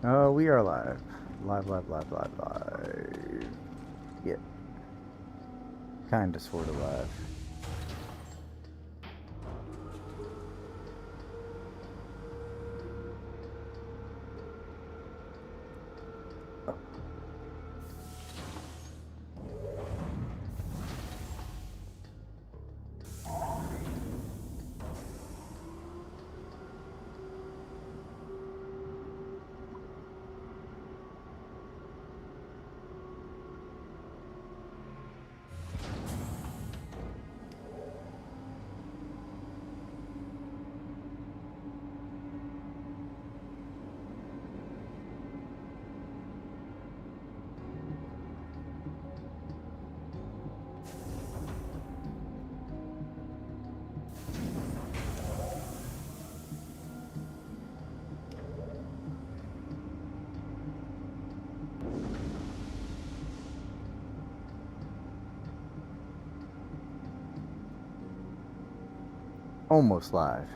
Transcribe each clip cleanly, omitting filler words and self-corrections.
Oh, we are live. Live, live, live, live, live. Yeah, kinda, sorta live. Almost live.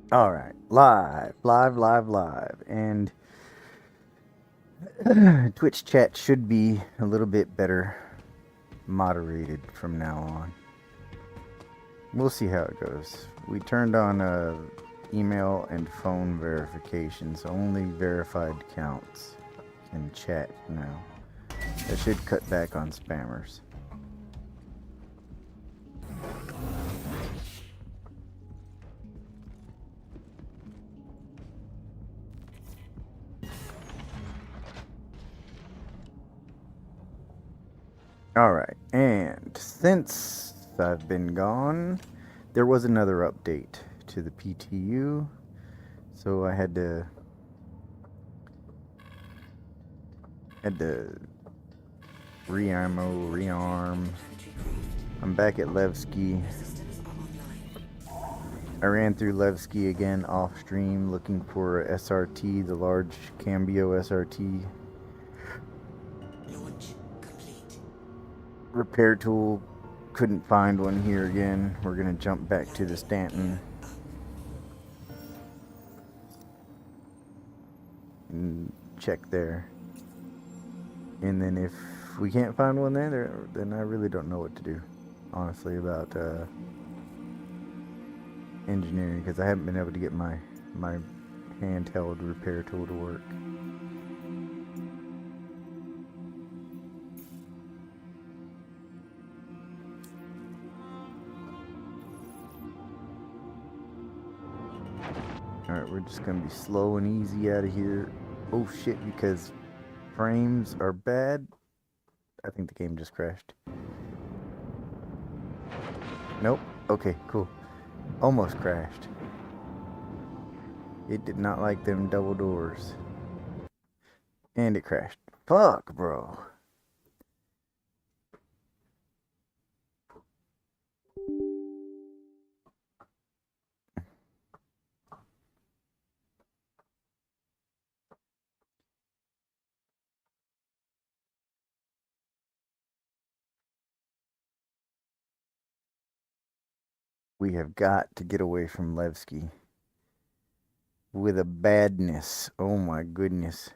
All right, live, live, live, live, and Twitch chat should be a little bit better moderated from now on. We'll see how it goes. We turned on email and phone verification, so only verified accounts can chat now. That should cut back on spammers. Alright, and since I've been gone, there was another update to the PTU, so I had to rearm. I'm back at Levski. I ran through Levski again off stream looking for a SRT, the large Cambio SRT repair tool. Couldn't find one here again. We're gonna jump back to the Stanton and check there. And then if we can't find one there, then I really don't know what to do, honestly, about engineering, because I haven't been able to get my handheld repair tool to work. Alright, we're just gonna be slow and easy out of here. Oh shit, because frames are bad. I think the game just crashed. Nope. Okay, cool. Almost crashed. It did not like them double doors. And it crashed. Fuck, bro. We have got to get away from Levski. With a badness. Oh my goodness.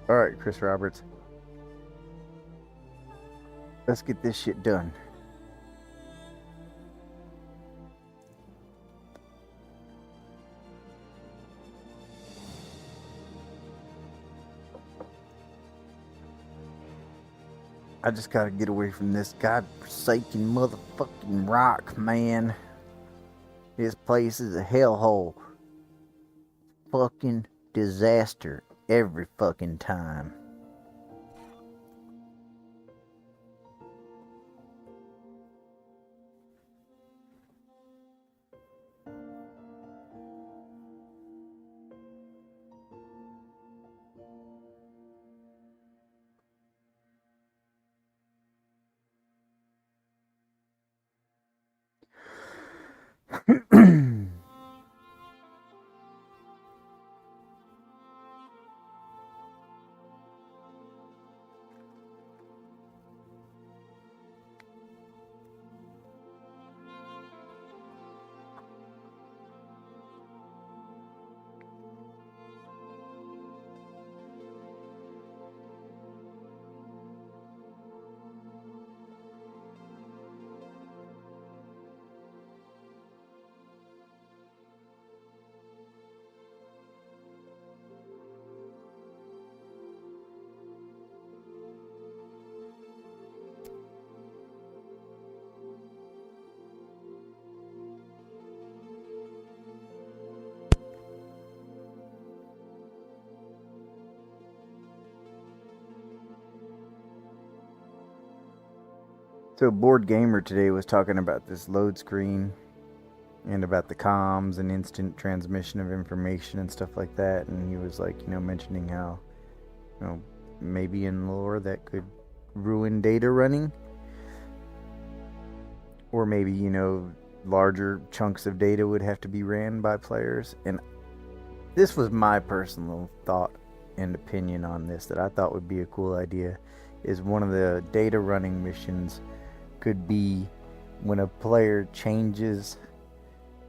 Alright, Chris Roberts. Let's get this shit done. I just gotta get away from this godforsaken motherfucking rock, man. This place is a hellhole. Fucking disaster every fucking time. So Board Gamer today was talking about this load screen and about the comms and instant transmission of information and stuff like that, and he was like, mentioning how, maybe in lore that could ruin data running, or maybe, larger chunks of data would have to be ran by players. And this was my personal thought and opinion on this, that I thought would be a cool idea, is one of the data running missions could be when a player changes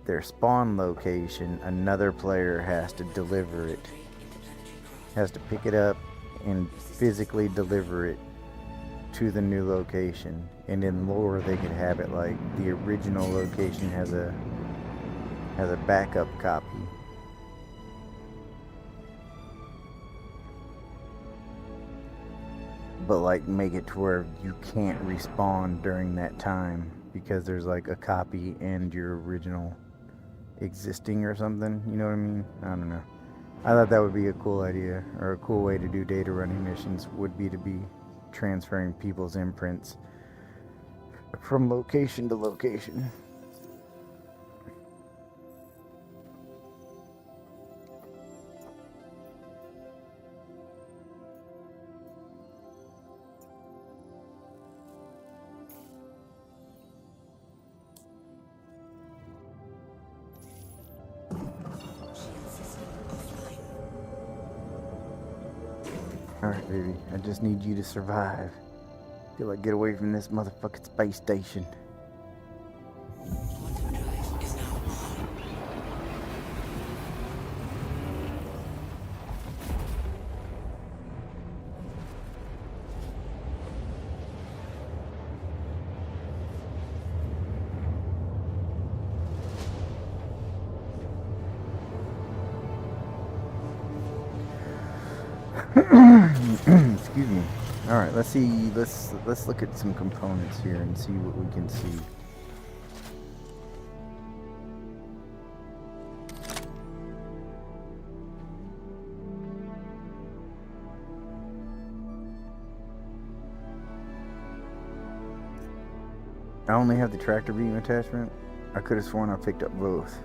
their spawn location, another player has to deliver it, has to pick it up and physically deliver it to the new location. And in lore they could have it like the original location has a backup copy. But like make it to where you can't respawn during that time because there's like a copy and your original existing or something, you know what I mean? I don't know. I thought that would be a cool idea, or a cool way to do data running missions would be to be transferring people's imprints from location to location. Alright, baby, I just need you to survive. Feel like get away from this motherfucking space station. Excuse me. Alright, let's see, let's look at some components here and see what we can see. I only have the tractor beam attachment. I could have sworn I picked up both.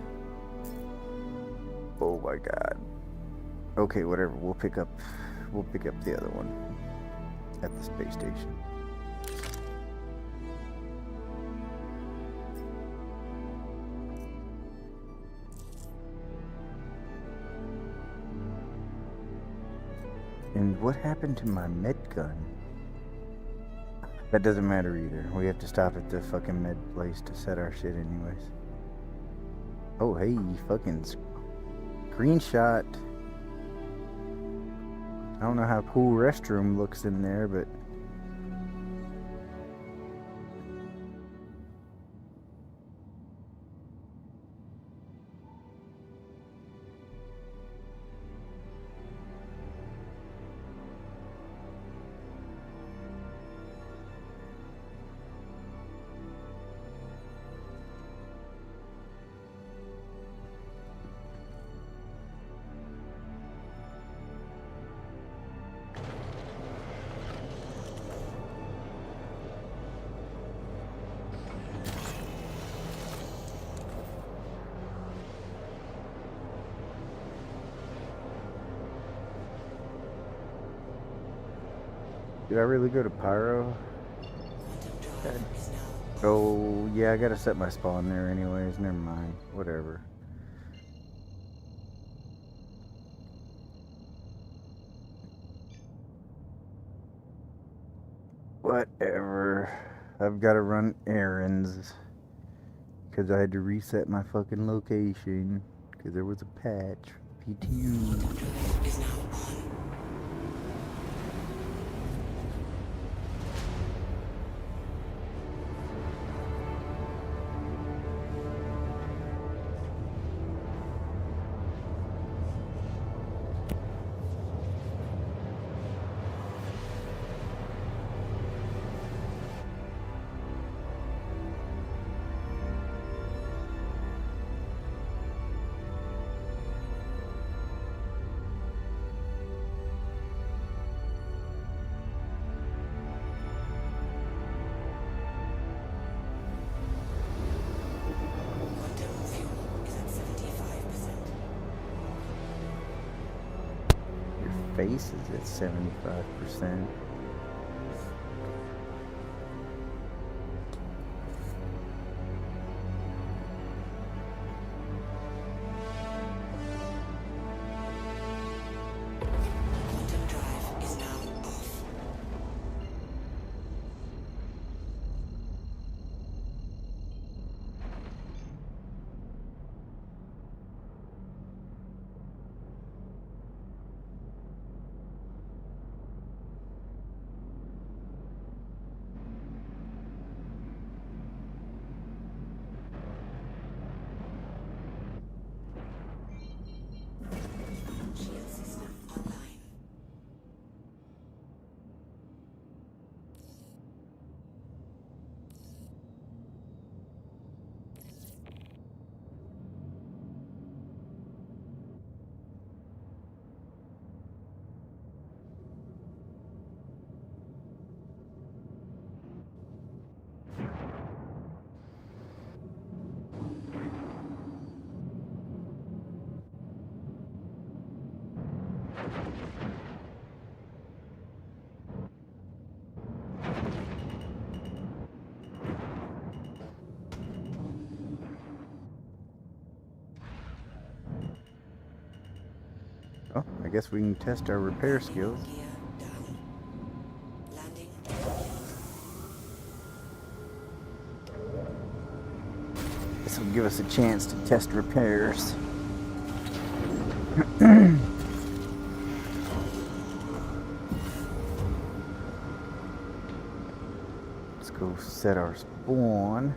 Oh my god. Okay, whatever, we'll pick up the other one at the space station. And what happened to my med gun? That doesn't matter either. We have to stop at the fucking med place to set our shit anyways. Oh hey, fucking screenshot. I don't know how cool restroom looks in there, but did I really go to Pyro? Oh, yeah, I gotta set my spawn there anyways. Never mind. Whatever. Whatever. I've gotta run errands. Because I had to reset my fucking location. Because there was a patch. PTU. Is now on. Face is at 75%. Quantum drive is now off. Shield system online. Oh, I guess we can test our repair skills. Gear down. Landing. This will give us a chance to test repairs. Let's go set our spawn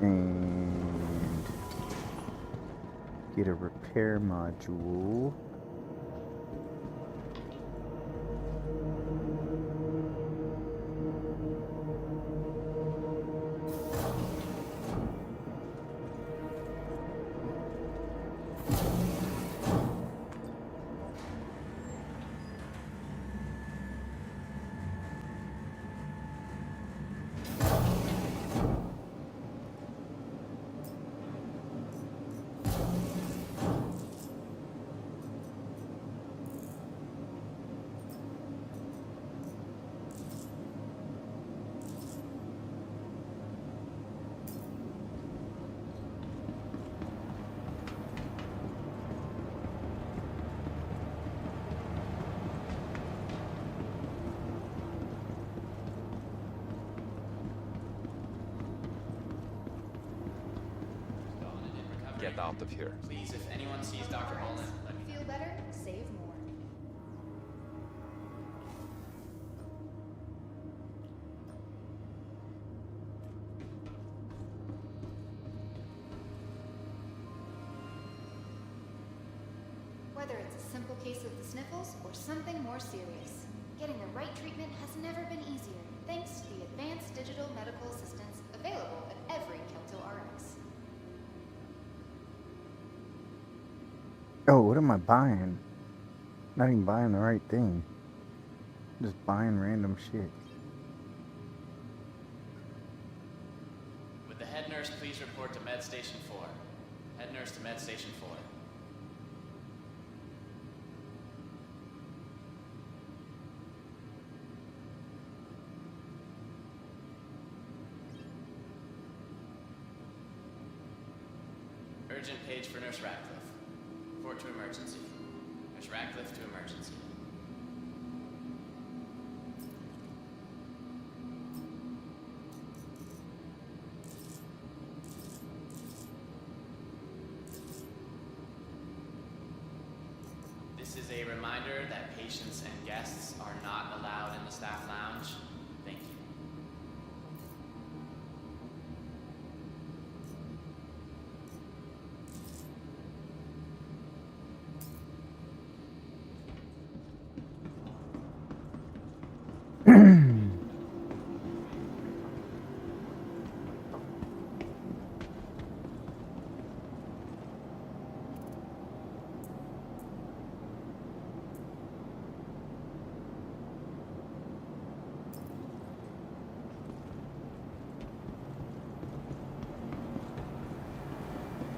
and get a repair module. Get out of here. Please, if anyone sees Dr. Enlist, let me know. Feel better? Save more. Whether it's a simple case of the sniffles or something more serious, getting the right treatment has never been easier thanks to the advanced digital medical assistance available at every Kelto RX. Oh, what am I buying? Not even buying the right thing. Just buying random shit. Would the head nurse please report to Med Station 4? Head nurse to Med Station 4. Urgent page for Nurse Ratcliffe. Report to emergency. Nurse Ratcliffe to emergency. This is a reminder that patients and guests are not allowed in the staff lounge. Thank you.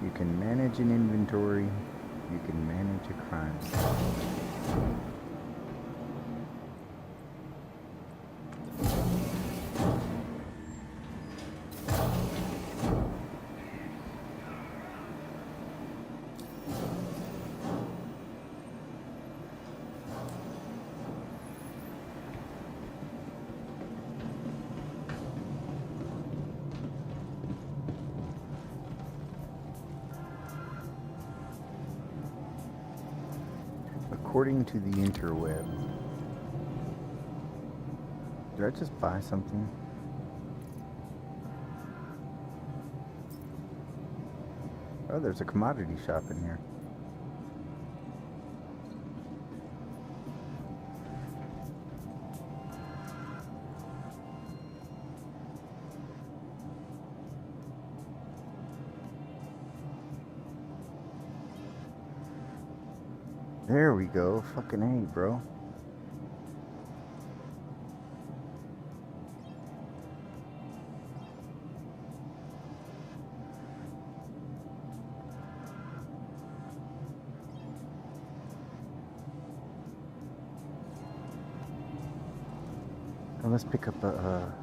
You can manage an inventory. You can manage a crime. According to the interweb. Did I just buy something? Oh, there's a commodity shop in here. There we go. Fucking A, bro. Now let's pick up a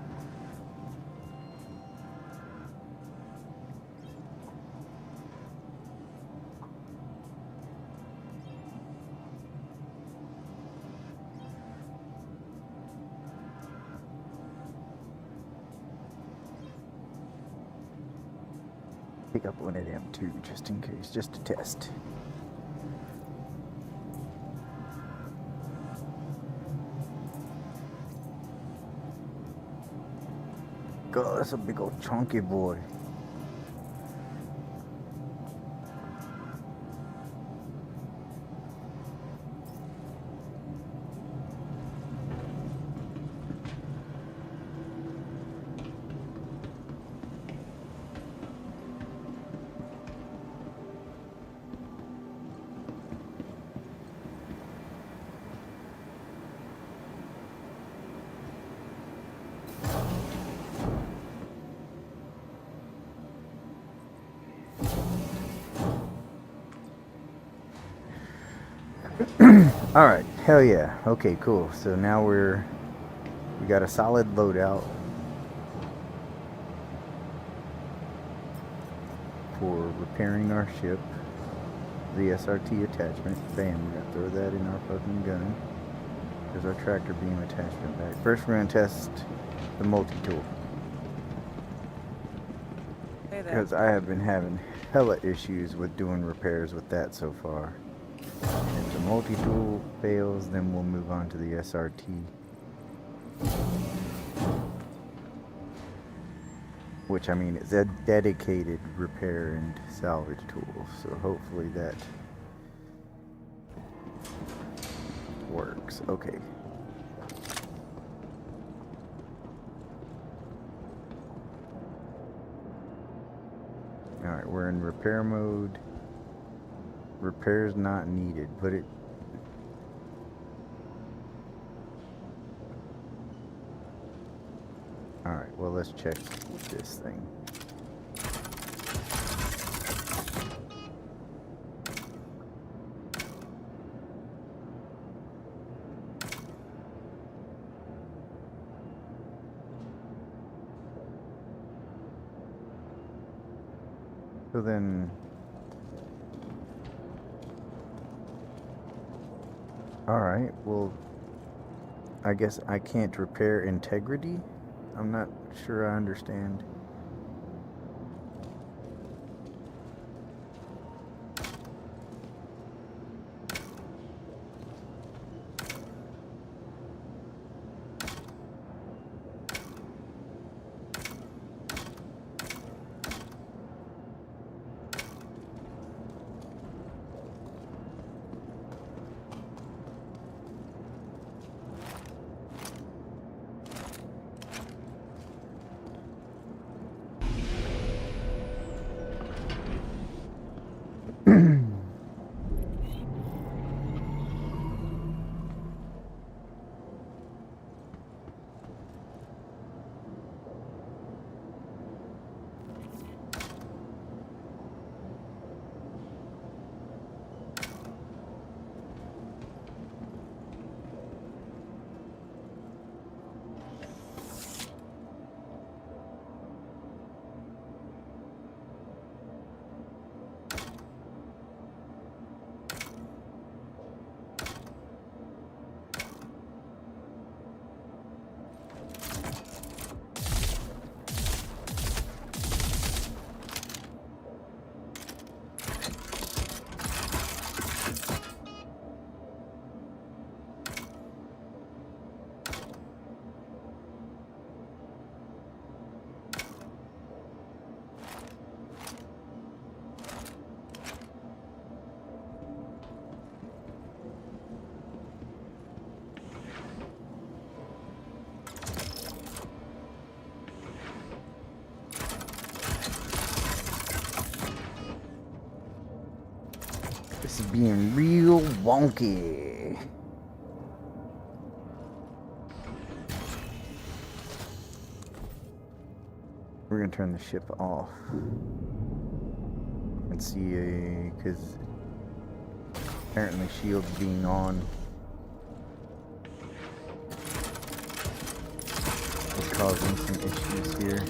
pick up one of them too, just in case, just to test. God, that's a big old chunky boy. All right, hell yeah. Okay, cool. So now we got a solid loadout for repairing our ship. The SRT attachment. Bam, we gotta throw that in our fucking gun. There's our tractor beam attachment back. First, we're gonna test the multi-tool. Hey there. Because I have been having hella issues with doing repairs with that so far. And if the multi-tool fails, then we'll move on to the SRT. Which, I mean, is a dedicated repair and salvage tool. So hopefully that works. Okay. Alright, we're in repair mode. Repairs not needed, but it... Alright, well, let's check this thing. So then... Alright, well, I guess I can't repair integrity? I'm not sure I understand. This is being real wonky. We're gonna turn the ship off and see, because apparently shields being on is causing some issues here.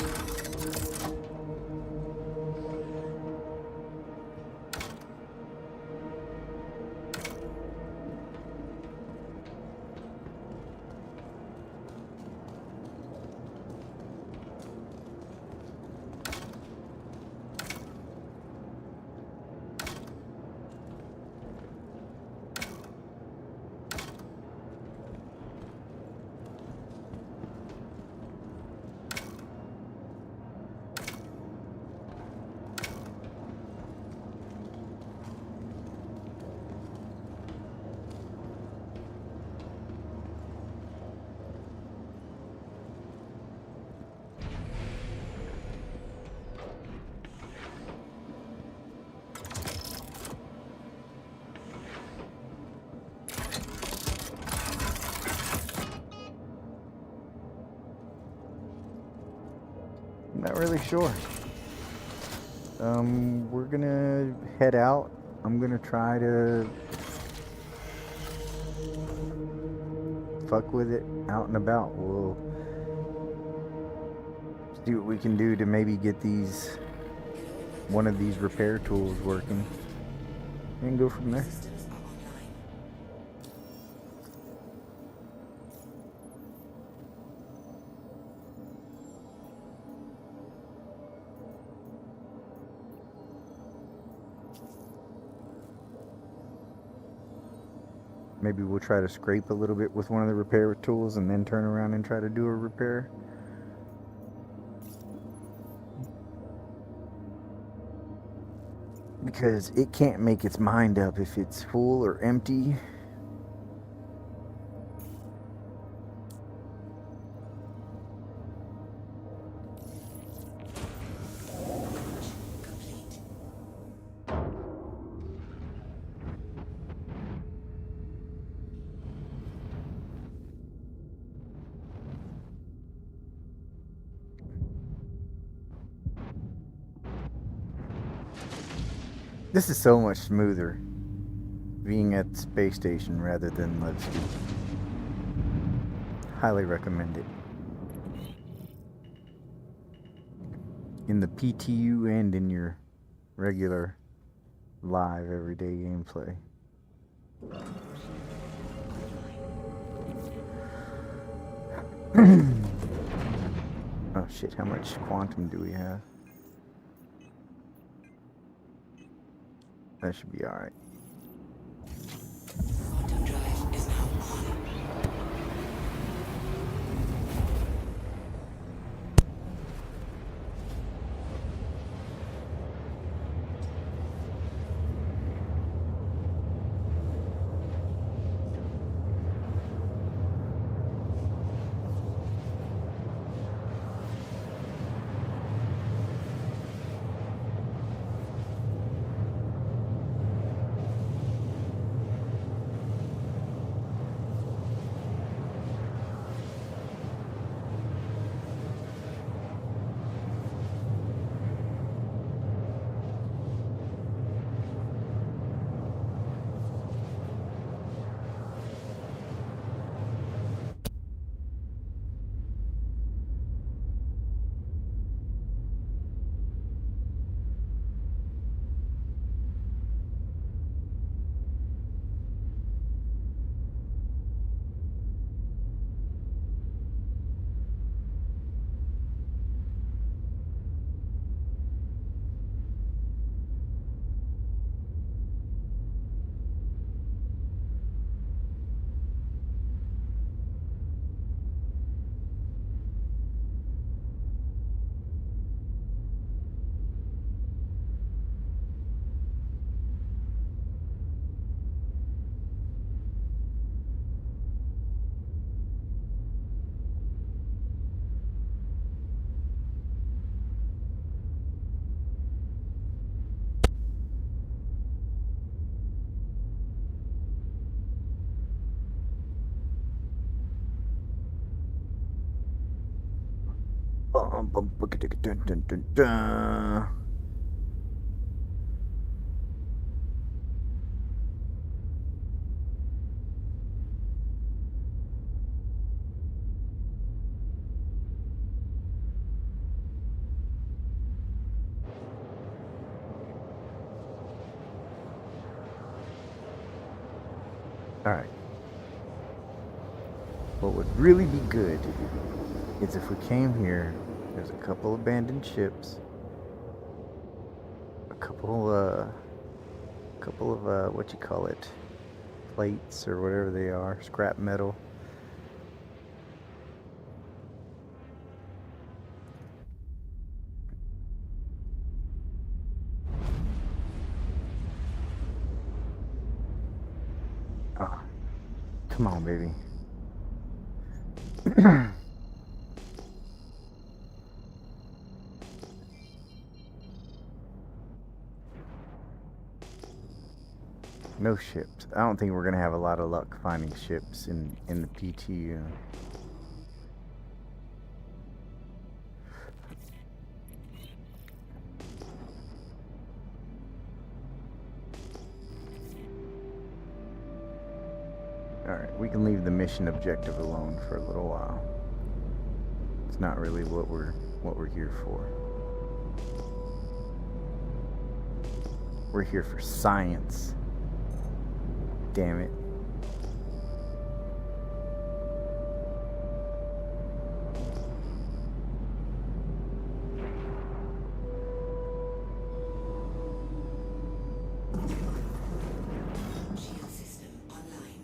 Not really sure. We're gonna head out. I'm gonna try to fuck with it out and about. We'll see what we can do to maybe get one of these repair tools working and go from there. Systems are online. Maybe we'll try to scrape a little bit with one of the repair tools and then turn around and try to do a repair. Because it can't make its mind up if it's full or empty. This is so much smoother being at the space station rather than Levski. Highly recommend it. In the PTU and in your regular live everyday gameplay. Oh shit, how much quantum do we have? That should be alright. Quantum drive is now on. Dun, dun, dun, dun. Alright. What would really be good is if we came here, there's a couple abandoned ships, a couple of what you call it, plates or whatever they are, scrap metal. Oh, come on, baby. No ships. I don't think we're gonna have a lot of luck finding ships in the PTU. Alright, we can leave the mission objective alone for a little while. It's not really what we're here for. We're here for science. Damn it. Shield system online.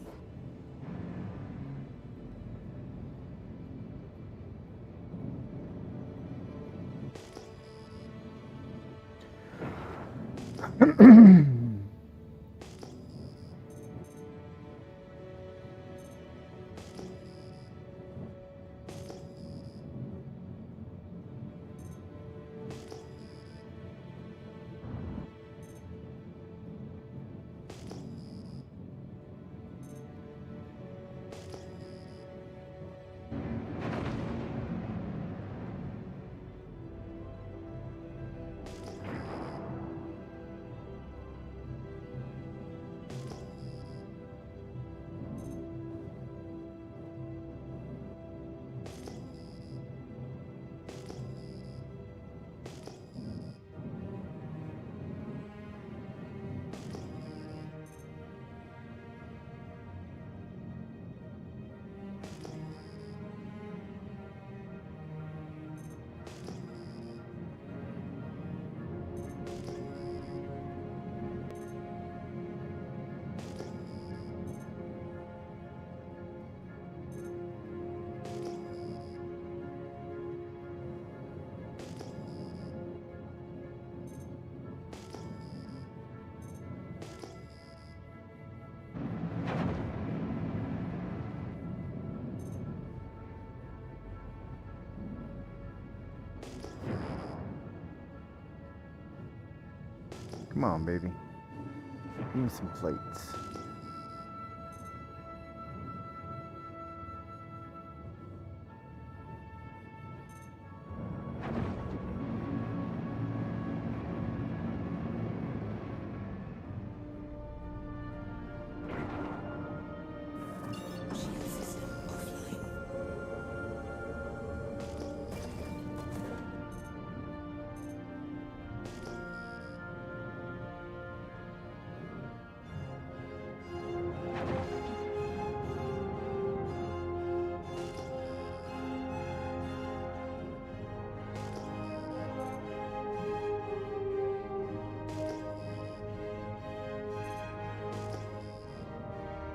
Come on, baby. Give me some plates. Shield system offline.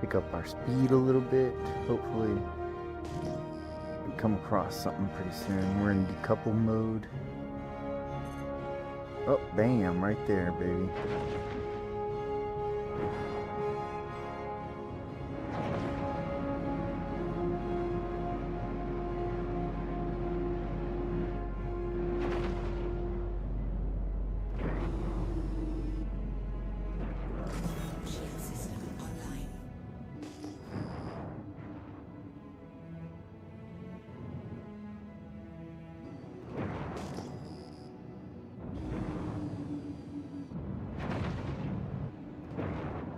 Pick up our speed a little bit. Hopefully, we come across something pretty soon. We're in decouple mode. Oh, bam, right there, baby. Shield system online.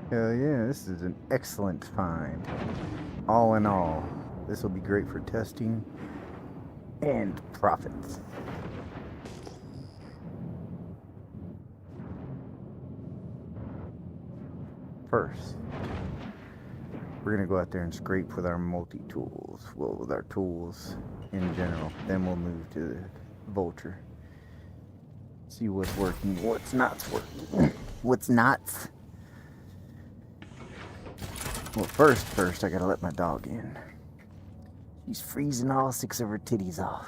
Hell yeah, this is an excellent find. All in all, this will be great for testing and profits. First, we're gonna go out there and scrape with our multi-tools. Well, with our tools in general. Then we'll move to the Vulture. See what's working, what's not working. What's not. Well, first, I gotta let my dog in. She's freezing all 6 of her titties off.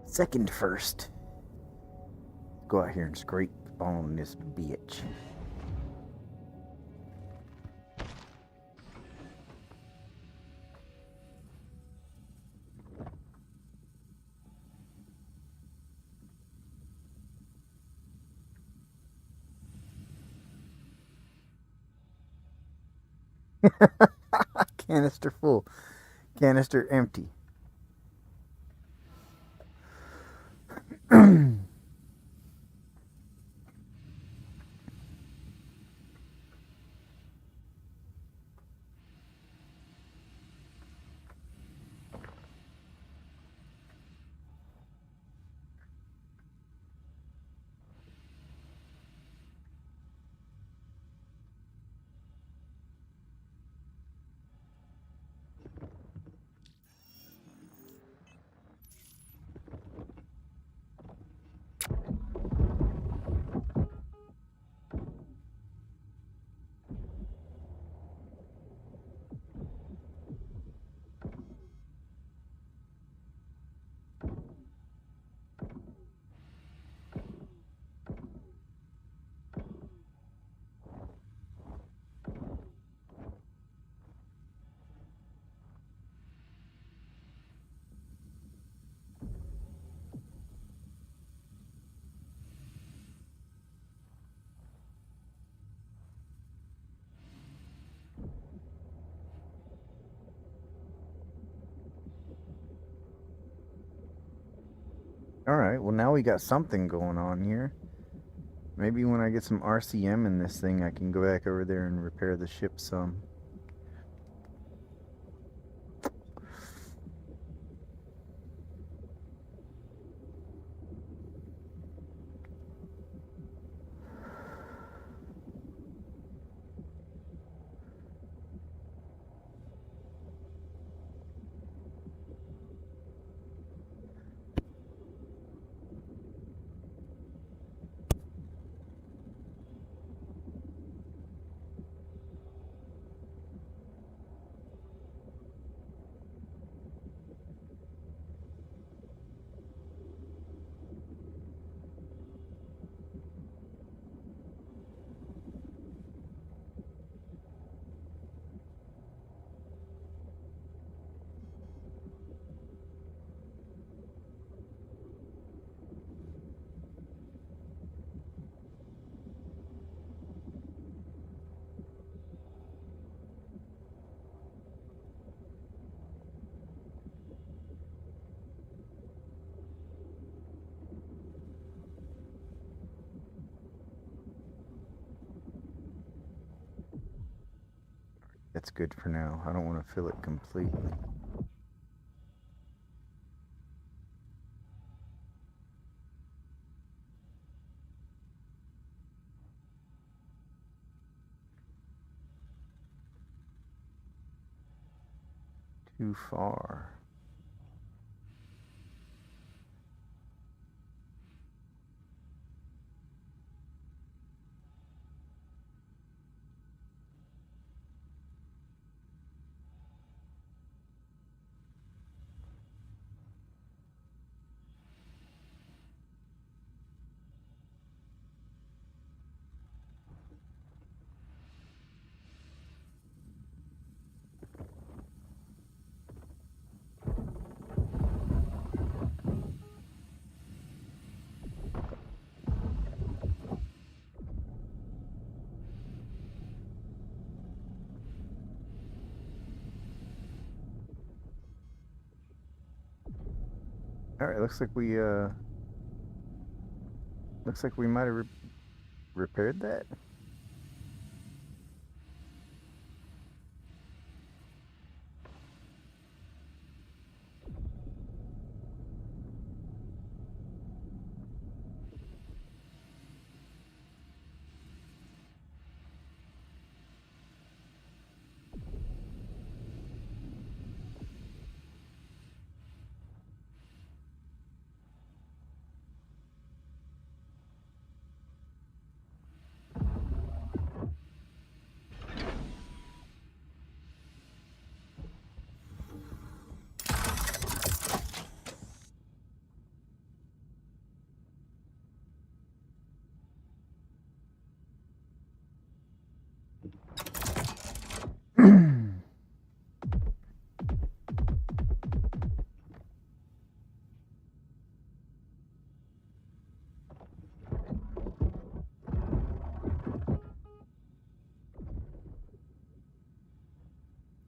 Second first, go out here and scrape on this bitch. Canister full, canister empty. Alright, well now we got something going on here. Maybe when I get some RCM in this thing, I can go back over there and repair the ship some. that's good for now. I don't want to fill it completely. Too far. All right, looks like we might have repaired that.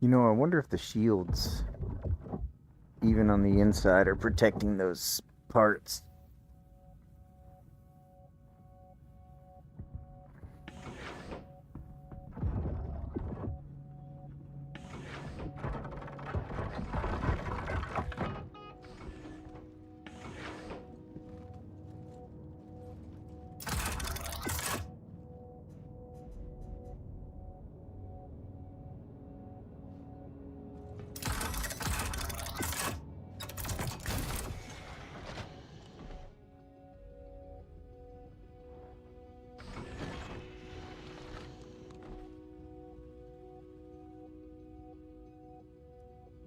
You know, I wonder if the shields, even on the inside, are protecting those parts.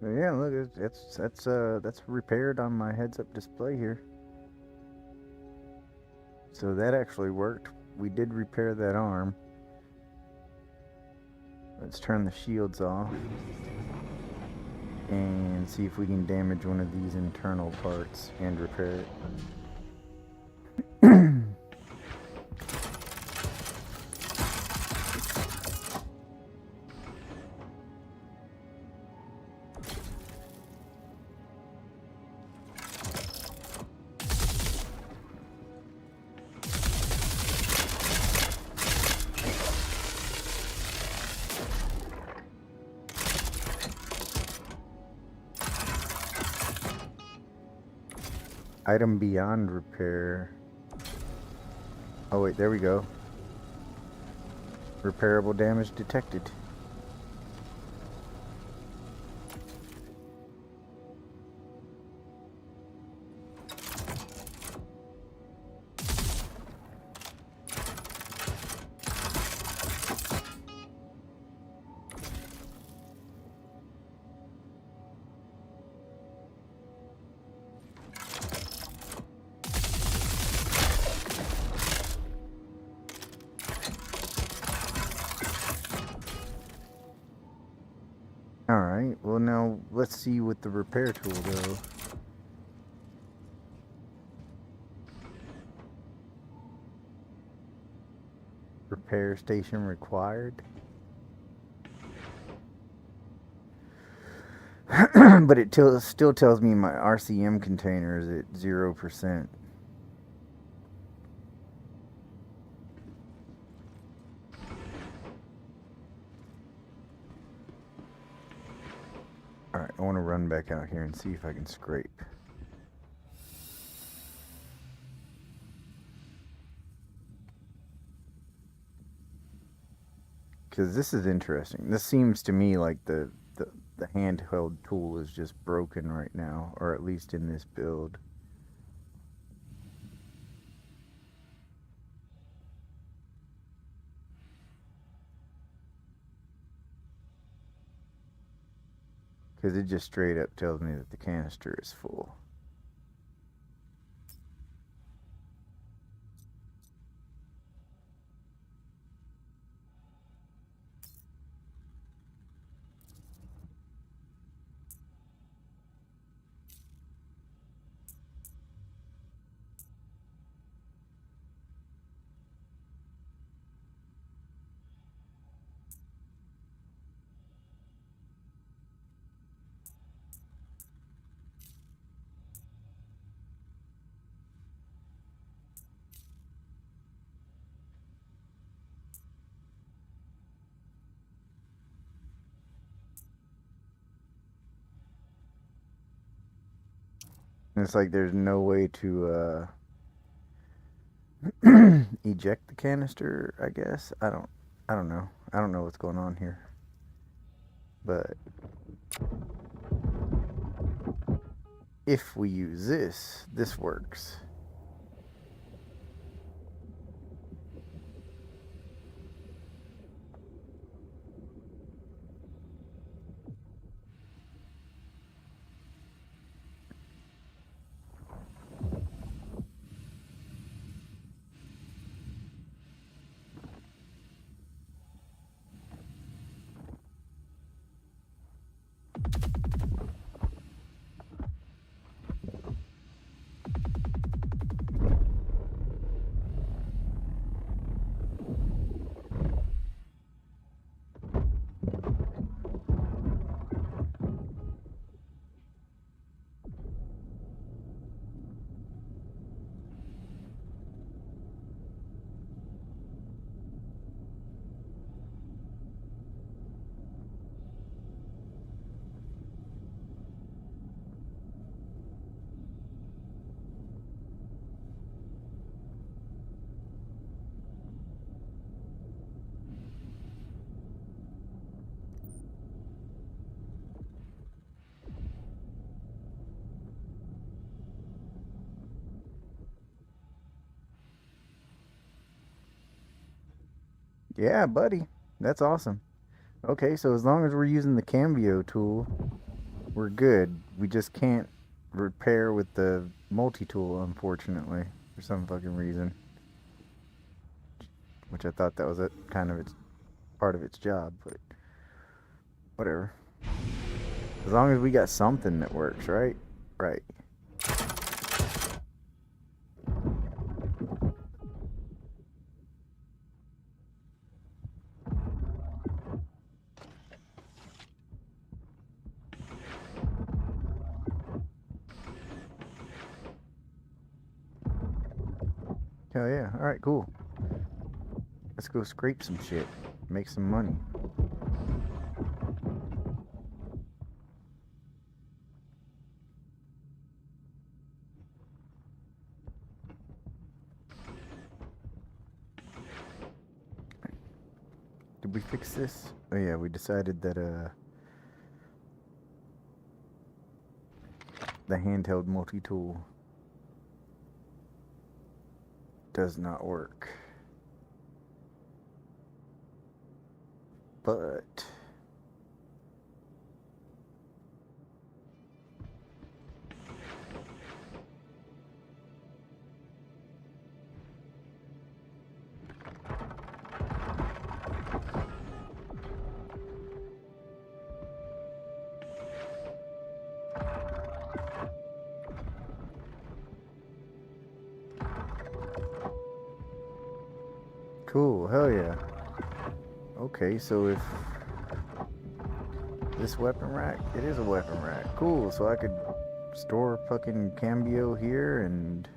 Yeah, look, that's repaired on my heads-up display here. So that actually worked. We did repair that arm. Let's turn the shields off and see if we can damage one of these internal parts and repair it. Item beyond repair. Oh wait, there we go. Repairable damage detected. Alright, well now let's see with the repair tool though. Repair station required. But it still tells me my RCM container is at 0%. I want to run back out here and see if I can scrape. Because this is interesting. This seems to me like the handheld tool is just broken right now, or at least in this build. Because it just straight up tells me that the canister is full. And it's like there's no way to eject the canister, I guess. I don't know. I don't know what's going on here. But if we use this, this works. Yeah, buddy. That's awesome. Okay, so as long as we're using the cambio tool, we're good. We just can't repair with the multi-tool, unfortunately, for some fucking reason. Which I thought that was a kind of its part of its job, but whatever. As long as we got something that works, right? Right. Hell yeah. Alright, cool. Let's go scrape some shit. Make some money. Did we fix this? Oh yeah, we decided that the handheld multi-tool does not work. But cool, hell yeah. Okay, so if this weapon rack, it is a weapon rack. Cool, so I could store fucking cambio here and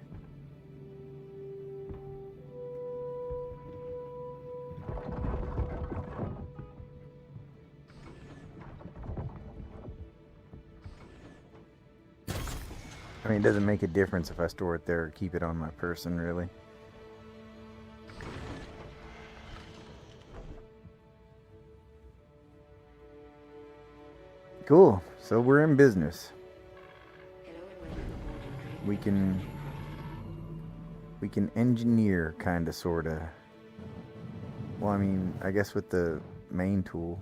I mean, it doesn't make a difference if I store it there or keep it on my person, really. Cool. So we're in business. We can engineer, kinda, sorta. Well, I mean, I guess with the main tool.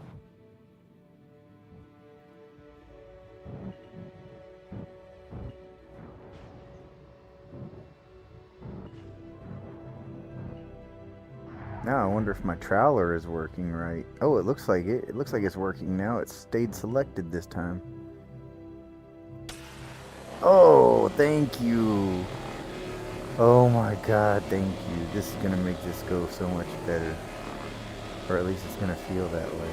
Now I wonder if my trawler is working right. Oh, it looks like it. It looks like it's working now. It stayed selected this time. Oh, thank you. Oh my god, thank you. This is gonna make this go so much better. Or at least it's gonna feel that way.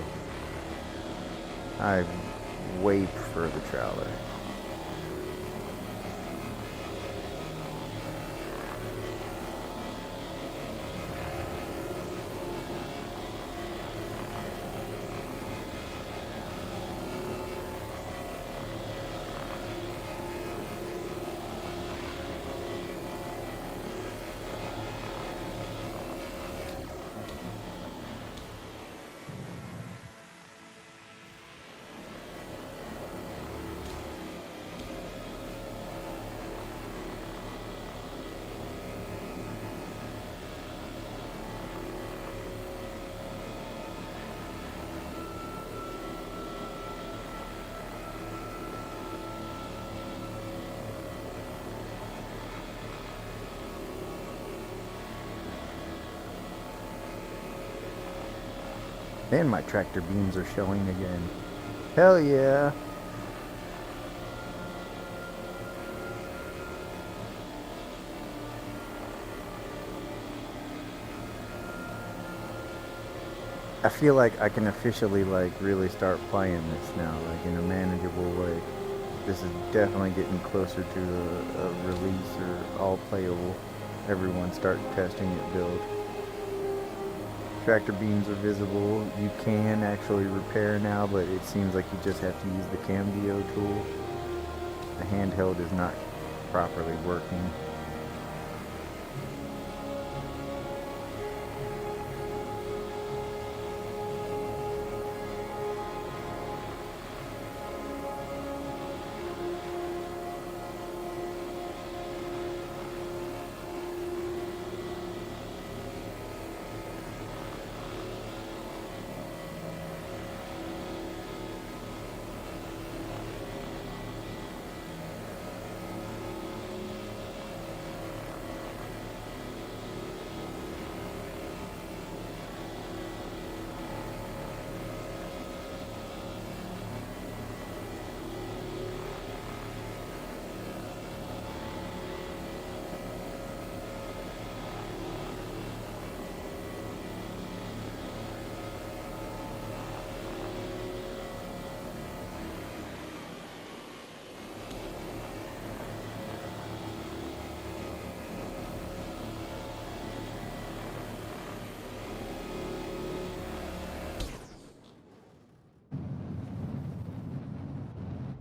I way prefer the trawler. And my tractor beams are showing again. Hell yeah! I feel like I can officially, like, really start playing this now, like, in a manageable way. This is definitely getting closer to a release or all playable. Everyone start testing it build. Tractor beams are visible. You can actually repair now, but it seems like you just have to use the Cambio tool. The handheld is not properly working.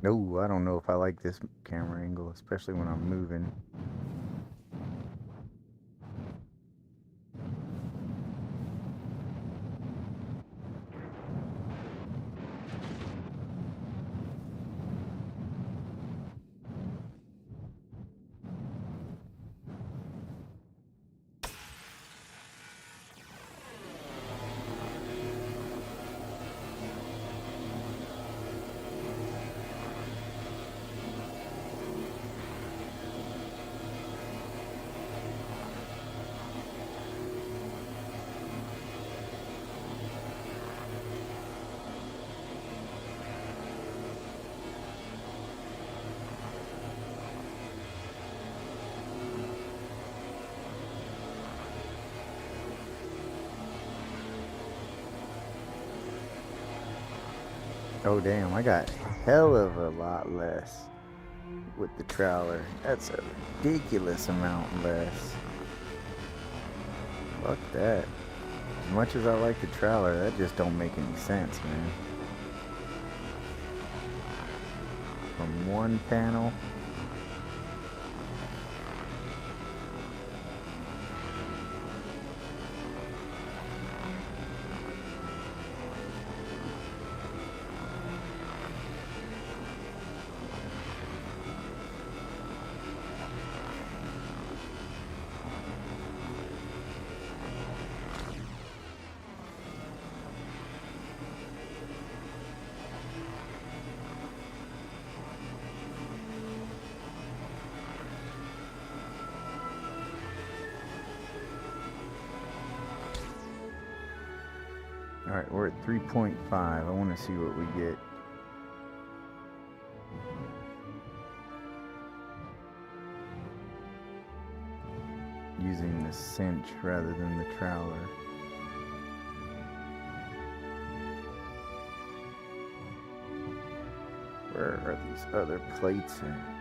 No, I don't know if I like this camera angle, especially when I'm moving. Oh damn, I got hell of a lot less with the trawler. That's a ridiculous amount less. Fuck that. As much as I like the trawler, that just don't make any sense, man. From one panel Alright, we're at 3.5. I want to see what we get. Using the cinch rather than the trowler. Where are these other plates at?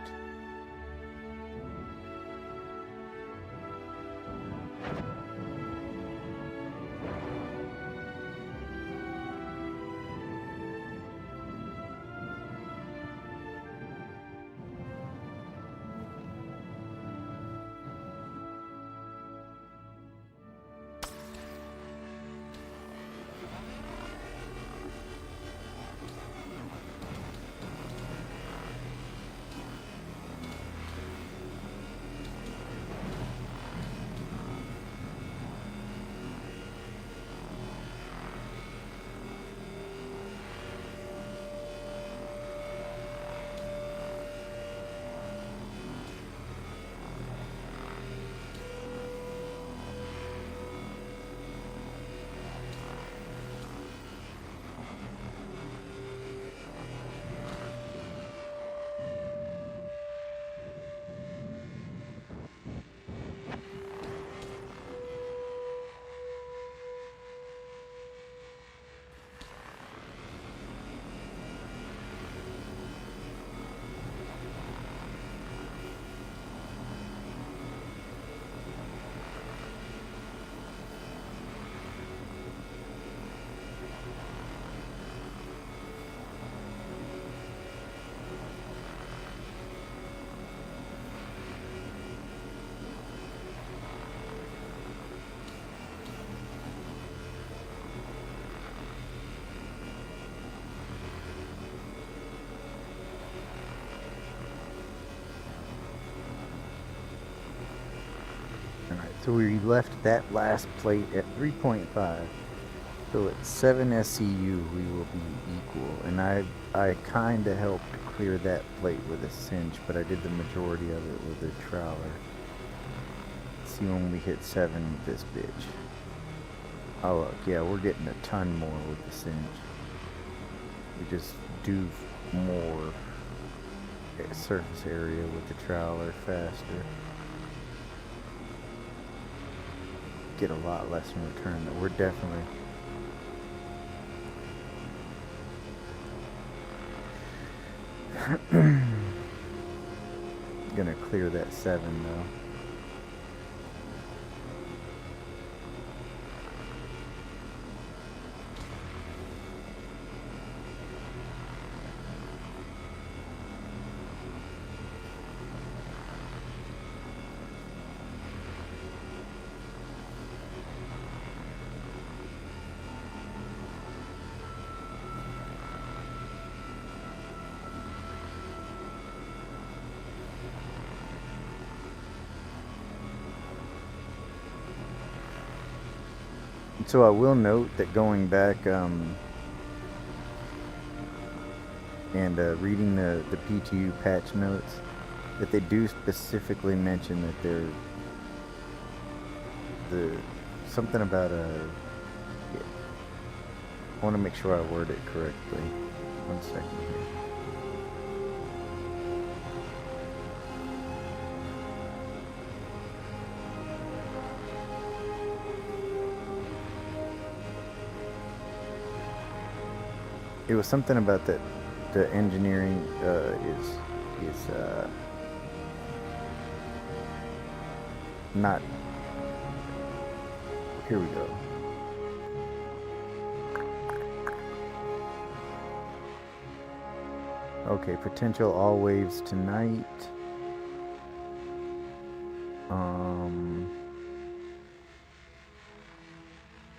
So we left that last plate at 3.5. So at 7 SCU we will be equal. And I kind of helped clear that plate with a cinch, but I did the majority of it with a trowler. Let's see when we hit 7 with this bitch. Oh look, yeah, we're getting a ton more with the cinch. We just do more surface area with the trowler faster. Get a lot less in return, though. We're definitely gonna clear that 7 though. So I will note that going back and reading the PTU patch notes, that they do specifically mention that something about yeah. I want to make sure I word it correctly. 1 second here. It was something about that the engineering is not. Here we go. Okay, potential all waves tonight.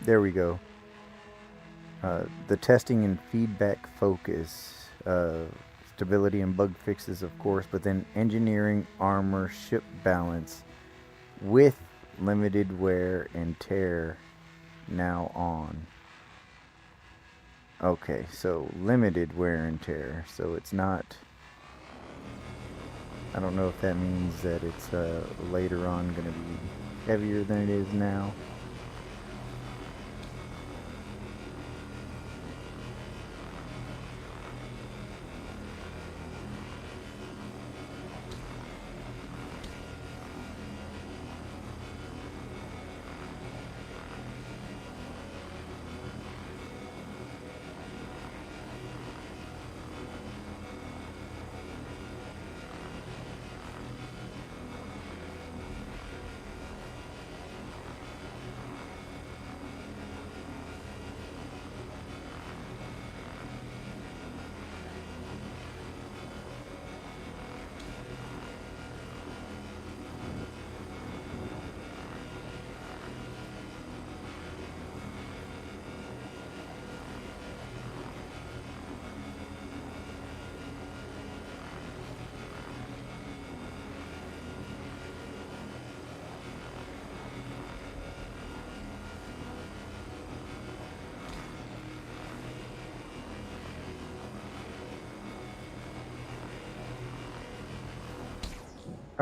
There we go. The testing and feedback focus, stability and bug fixes, of course, but then engineering, armor, ship balance with limited wear and tear now on. Okay, so limited wear and tear, so it's not, I don't know if that means that it's later on going to be heavier than it is now.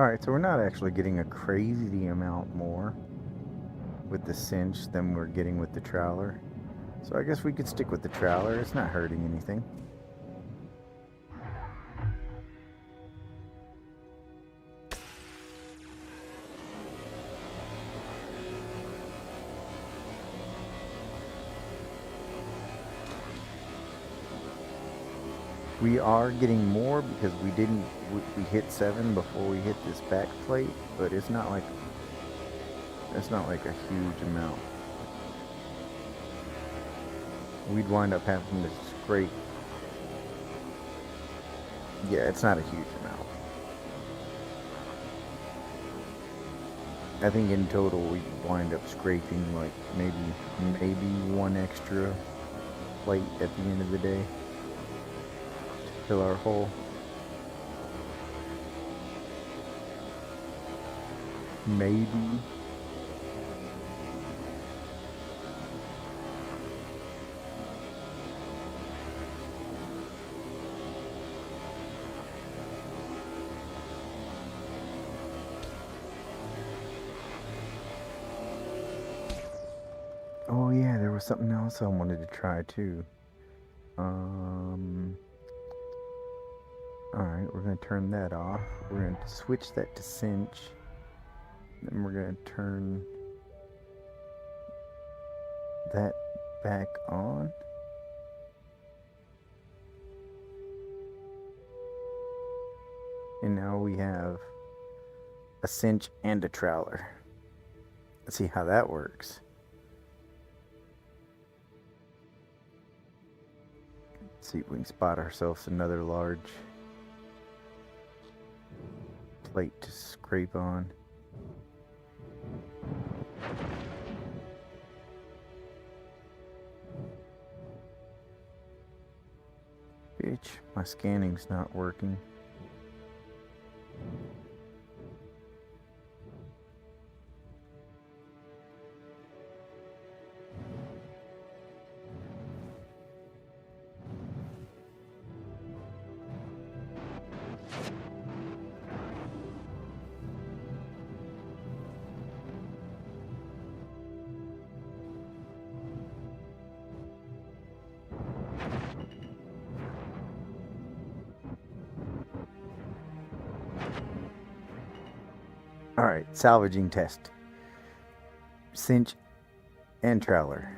Alright, so we're not actually getting a crazy amount more with the cinch than we're getting with the trowler. So I guess we could stick with the trowler. It's not hurting anything. We are getting more because we hit 7 before we hit this back plate, but it's not like a huge amount. We'd wind up having to scrape. Yeah, it's not a huge amount. I think in total we wind up scraping like maybe one extra plate at the end of the day. Fill our hole. Maybe. Oh yeah, there was something else I wanted to try too. Alright, we're going to turn that off. We're going to switch that to cinch. Then we're going to turn that back on. And now we have a cinch and a trowler. Let's see how that works. Let's see if we can spot ourselves another large plate to scrape on. Bitch, my scanning's not working. Alright, salvaging test. Cinch and trowler.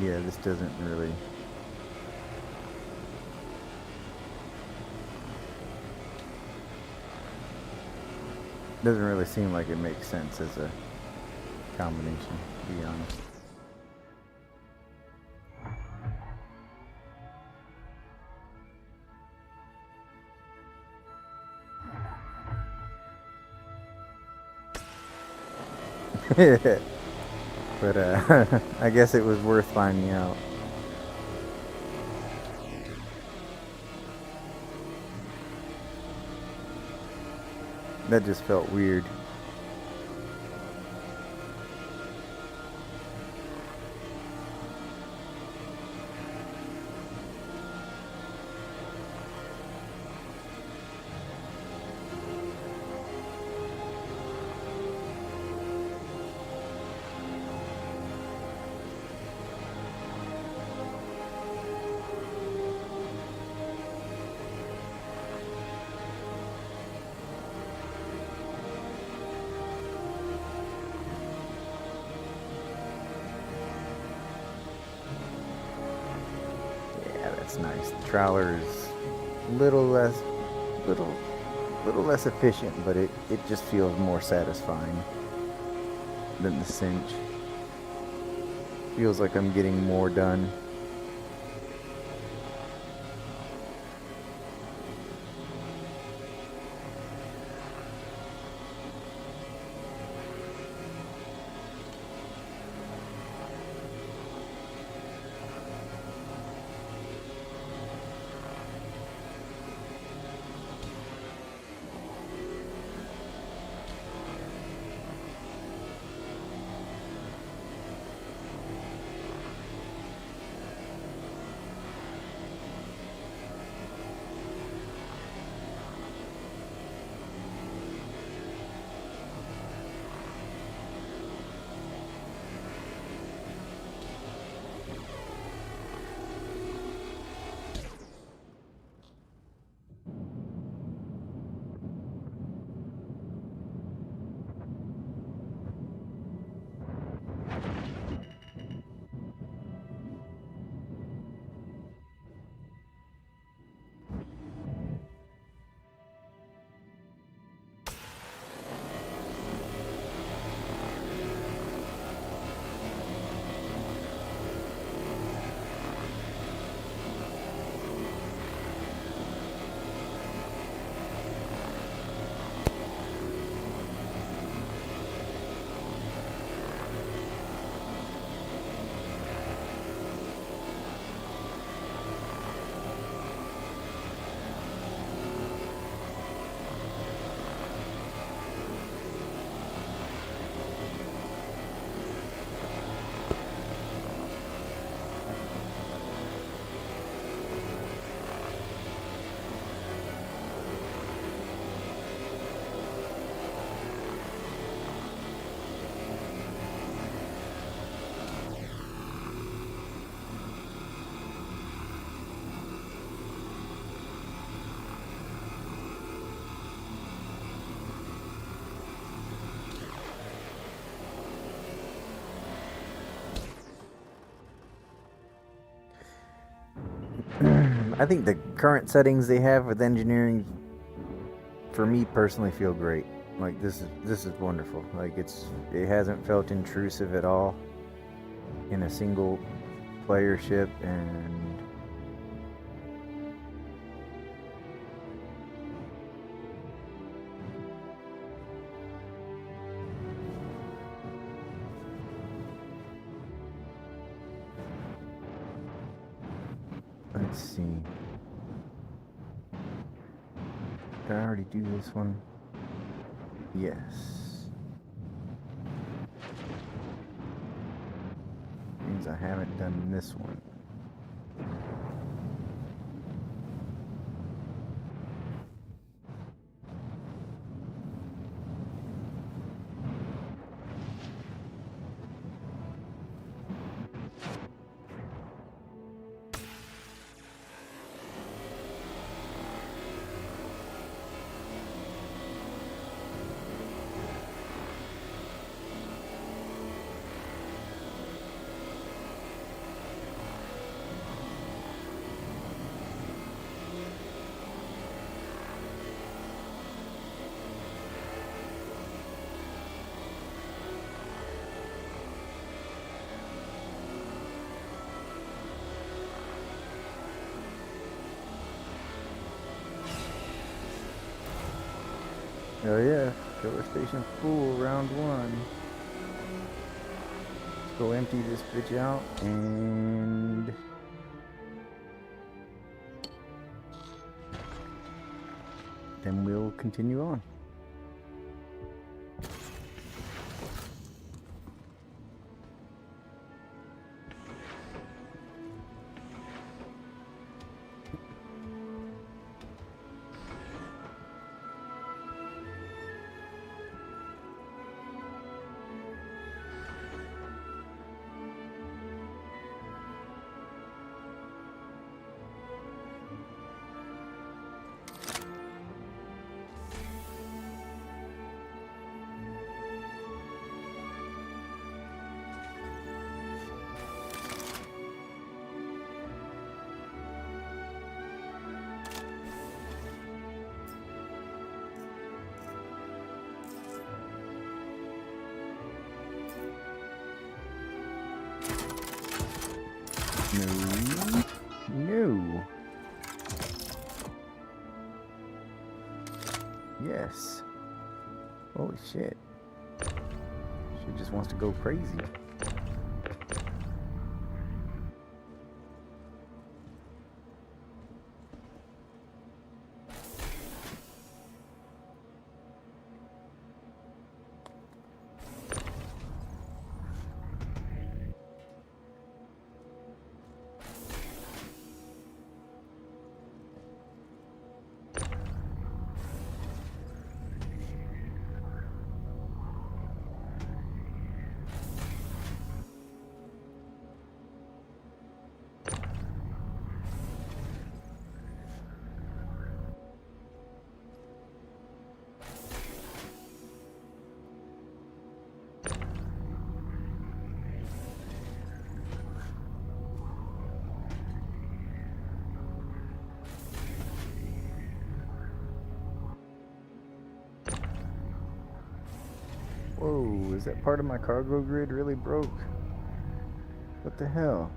Yeah, this doesn't really... doesn't really seem like it makes sense as a combination, to be honest. But I guess it was worth finding out. That just felt weird. That's nice. The trowler is little less efficient, but it just feels more satisfying than the cinch. Feels like I'm getting more done. I think the current settings they have with engineering, for me personally, feel great. Like this is wonderful. Like it hasn't felt intrusive at all in a single player ship, and let's see. Did I already do this one? Yes. Means I haven't done this one. Oh yeah, filler station full, round one. Let's go empty this bitch out and then we'll continue on. No. No. Yes. Holy shit. She just wants to go crazy. Whoa, is that part of my cargo grid really broke? What the hell?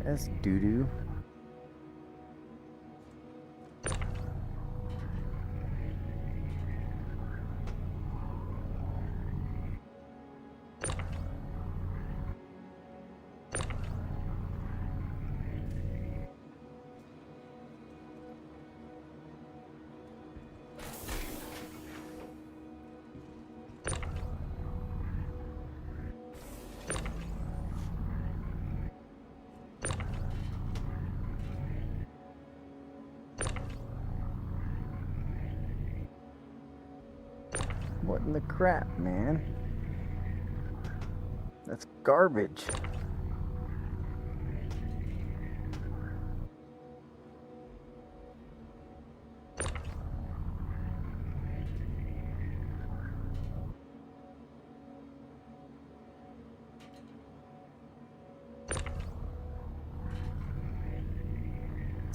That's doo-doo. What in the crap, man? That's garbage.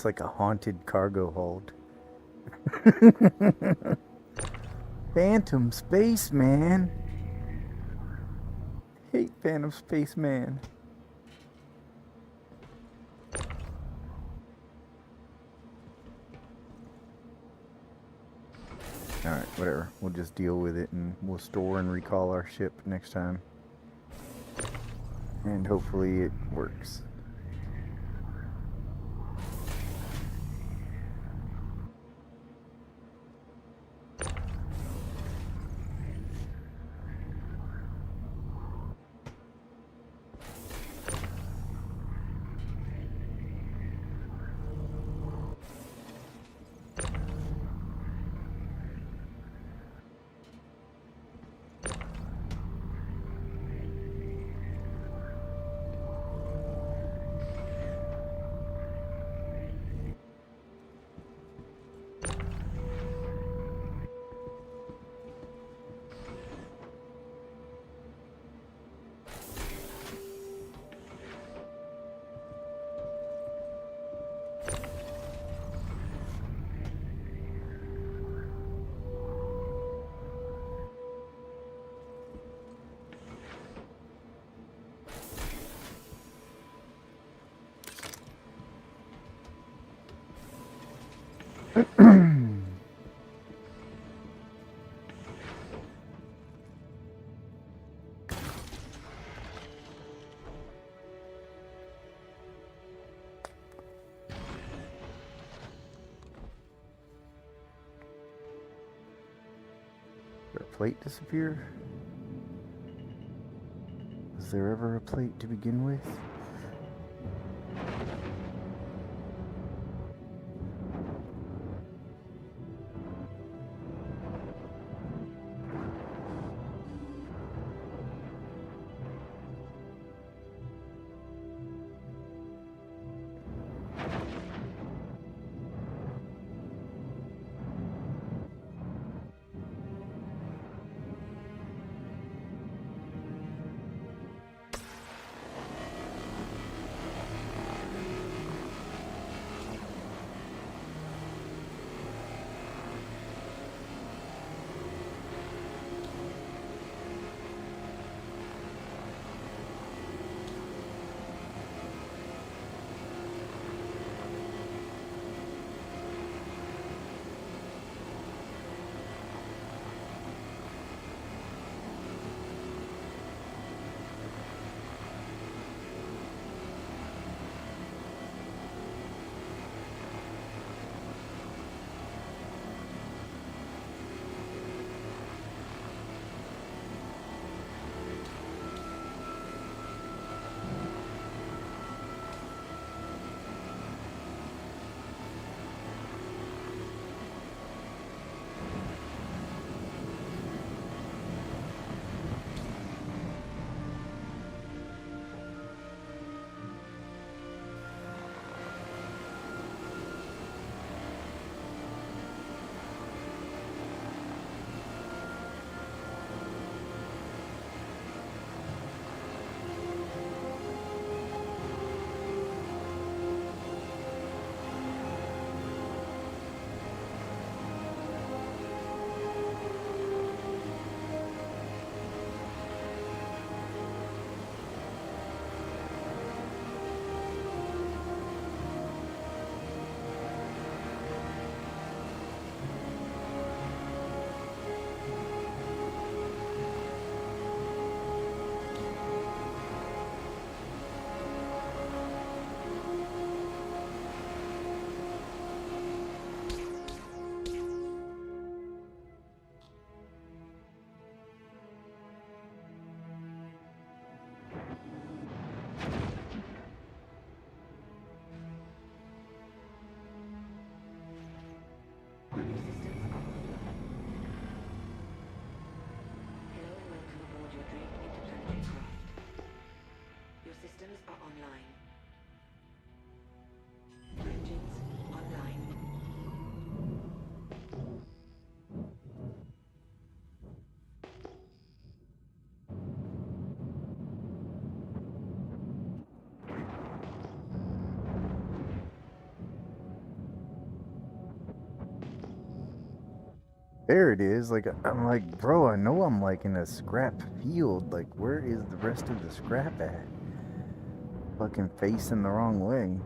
like a haunted cargo hold. Phantom Spaceman. Hate Phantom Spaceman. Alright, whatever. We'll just deal with it and we'll store and recall our ship next time. And hopefully it works. Did our plate disappear? Was there ever a plate to begin with? There it is. Like I'm like, bro, I know I'm like in a scrap field. Like, where is the rest of the scrap at? Fucking facing the wrong way.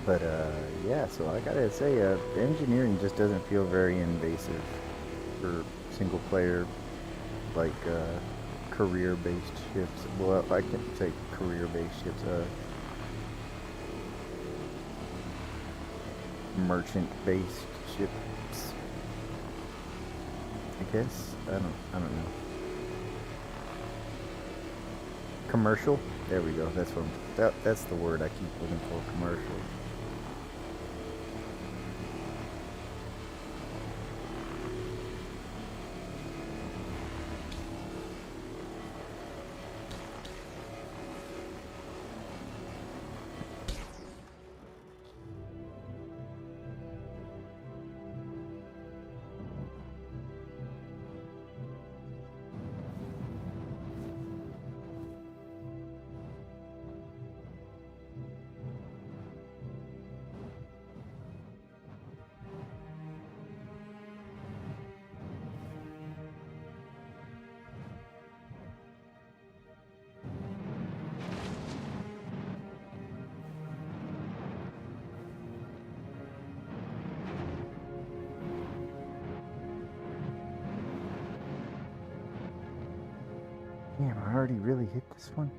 But yeah, so I gotta say, engineering just doesn't feel very invasive for single player, like career-based ships. Well, I can't say career-based ships. Merchant-based ships. I guess I don't know. Commercial. There we go. That's what that's the word I keep looking for. Commercial. Damn, I already really hit this one.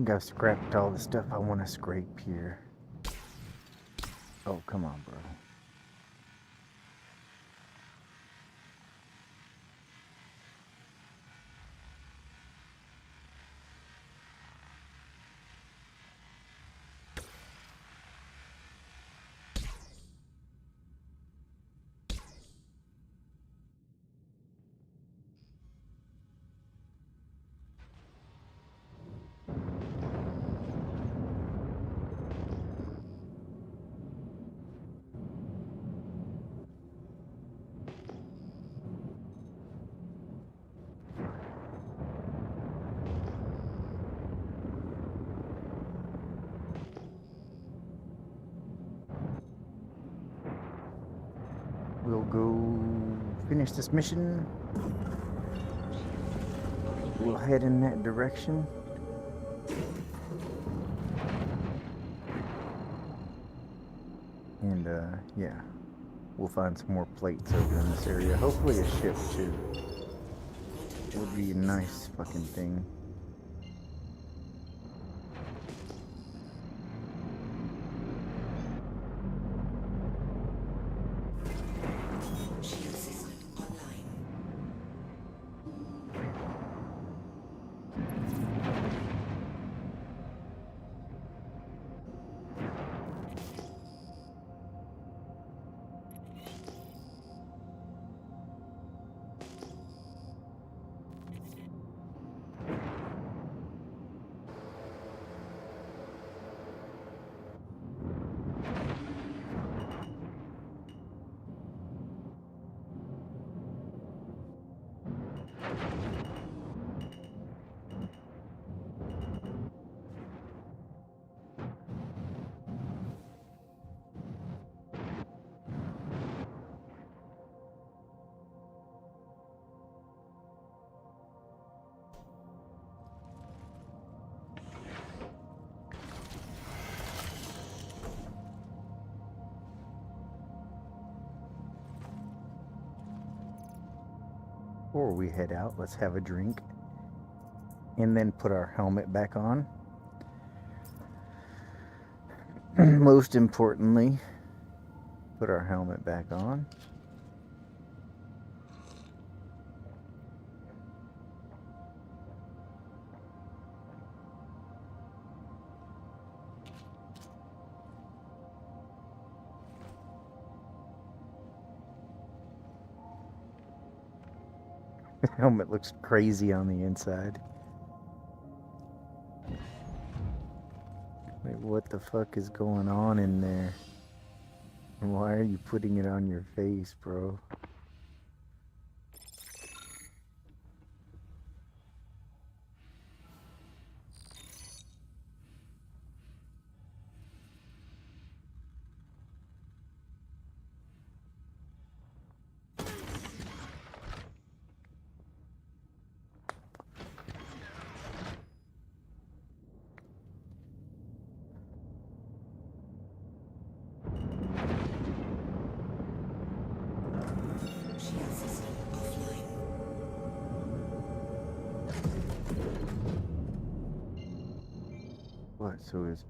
think I've scrapped all the stuff I want to scrape here. Oh, come on, bro. We'll go finish this mission. We'll head in that direction. And yeah, we'll find some more plates over in this area. Hopefully a ship too. Would be a nice fucking thing. Shield system online. Before we head out, let's have a drink and then put our helmet back on. Most importantly, put our helmet back on. The helmet looks crazy on the inside. Wait, what the fuck is going on in there? And why are you putting it on your face, bro? Shield system offline. What, so is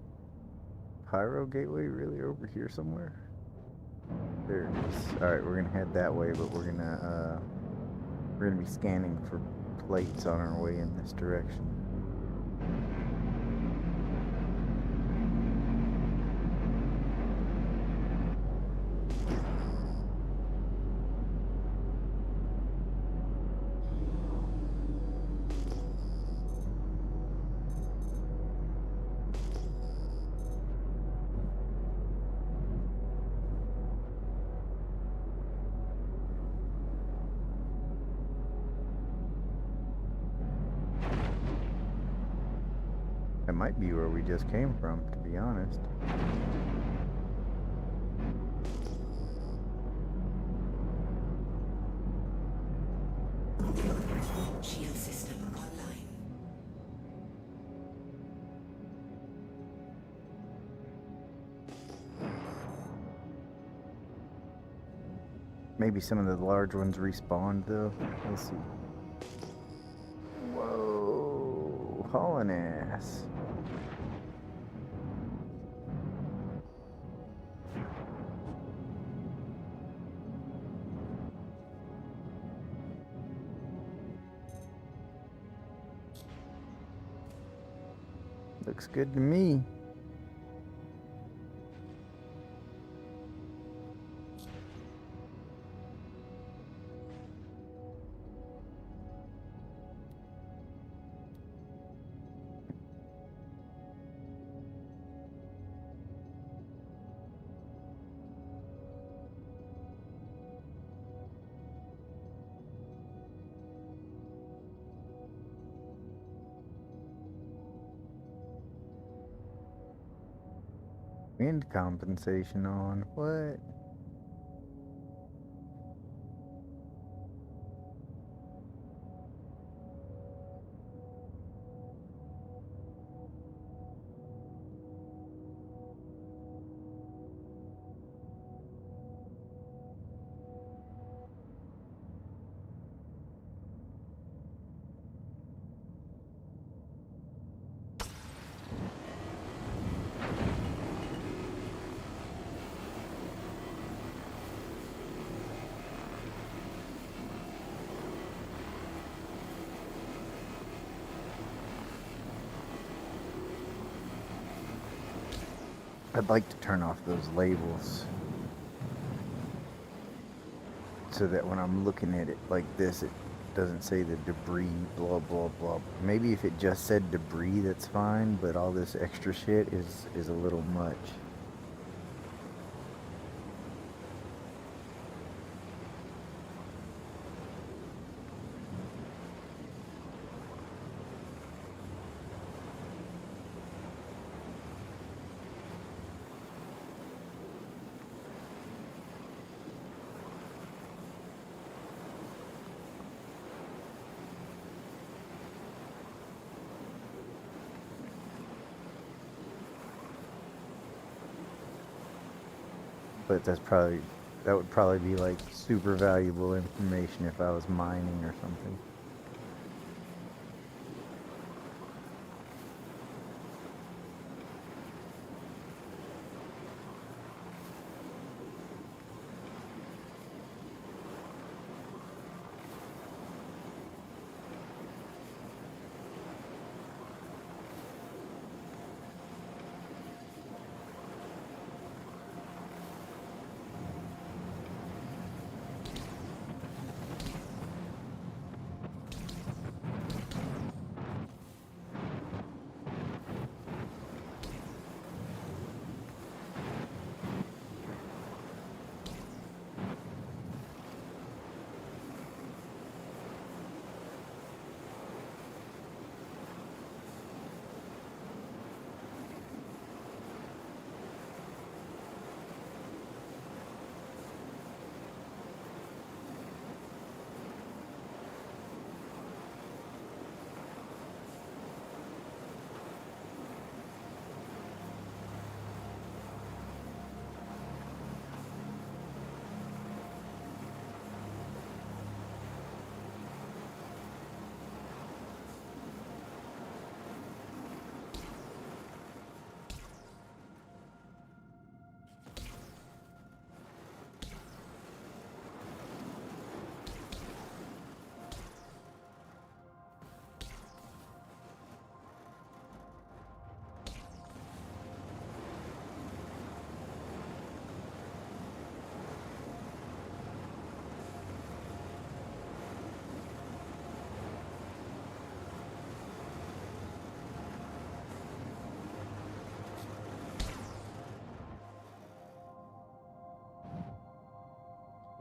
Pyro Gateway really over here somewhere? There it is. Alright, we're gonna head that way, but we're gonna be scanning for plates on our way in this direction. That might be where we just came from, to be honest. Shield system online. Maybe some of the large ones respawned, though. We'll see. Whoa, hauling ass. Looks good to me. Wind compensation on. What? I'd like to turn off those labels so that when I'm looking at it like this, it doesn't say the debris, blah, blah, blah. Maybe if it just said debris, that's fine, but all this extra shit is a little much. But that would probably be like super valuable information if I was mining or something.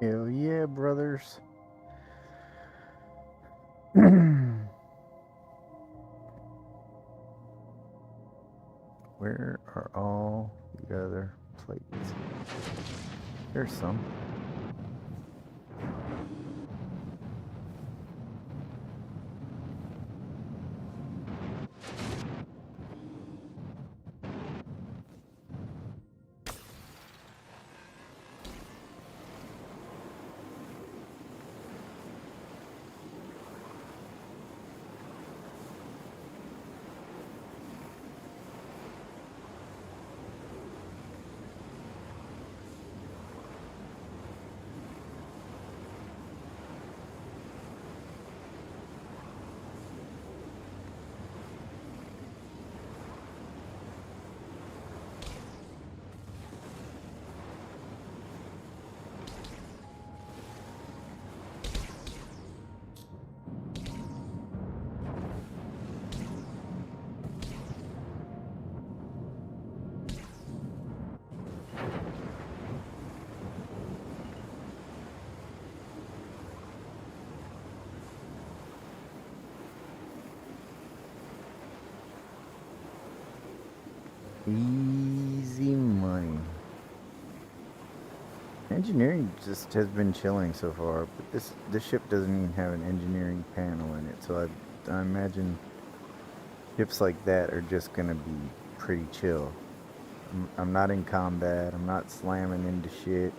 Hell yeah, brothers. Where are all the other plates? There's some. Easy money. Engineering just has been chilling so far, but this ship doesn't even have an engineering panel in it, so I imagine ships like that are just gonna be pretty chill. I'm not in combat. I'm not slamming into shit.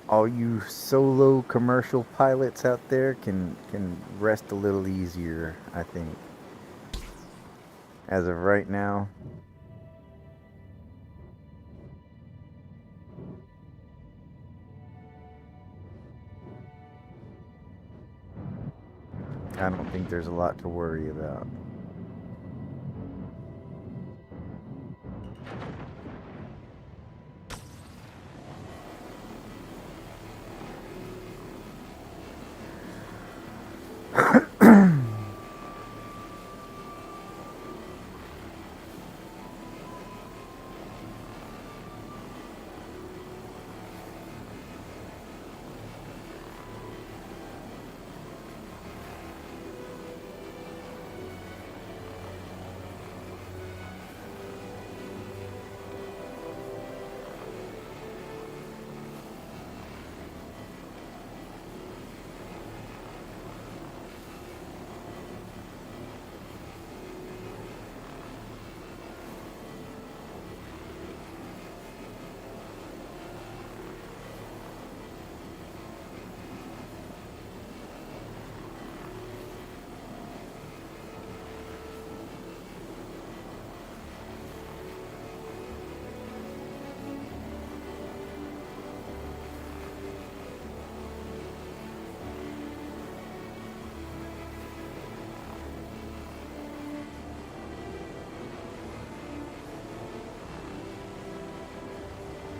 All you solo commercial pilots out there can rest a little easier, I think. As of right now, I don't think there's a lot to worry about.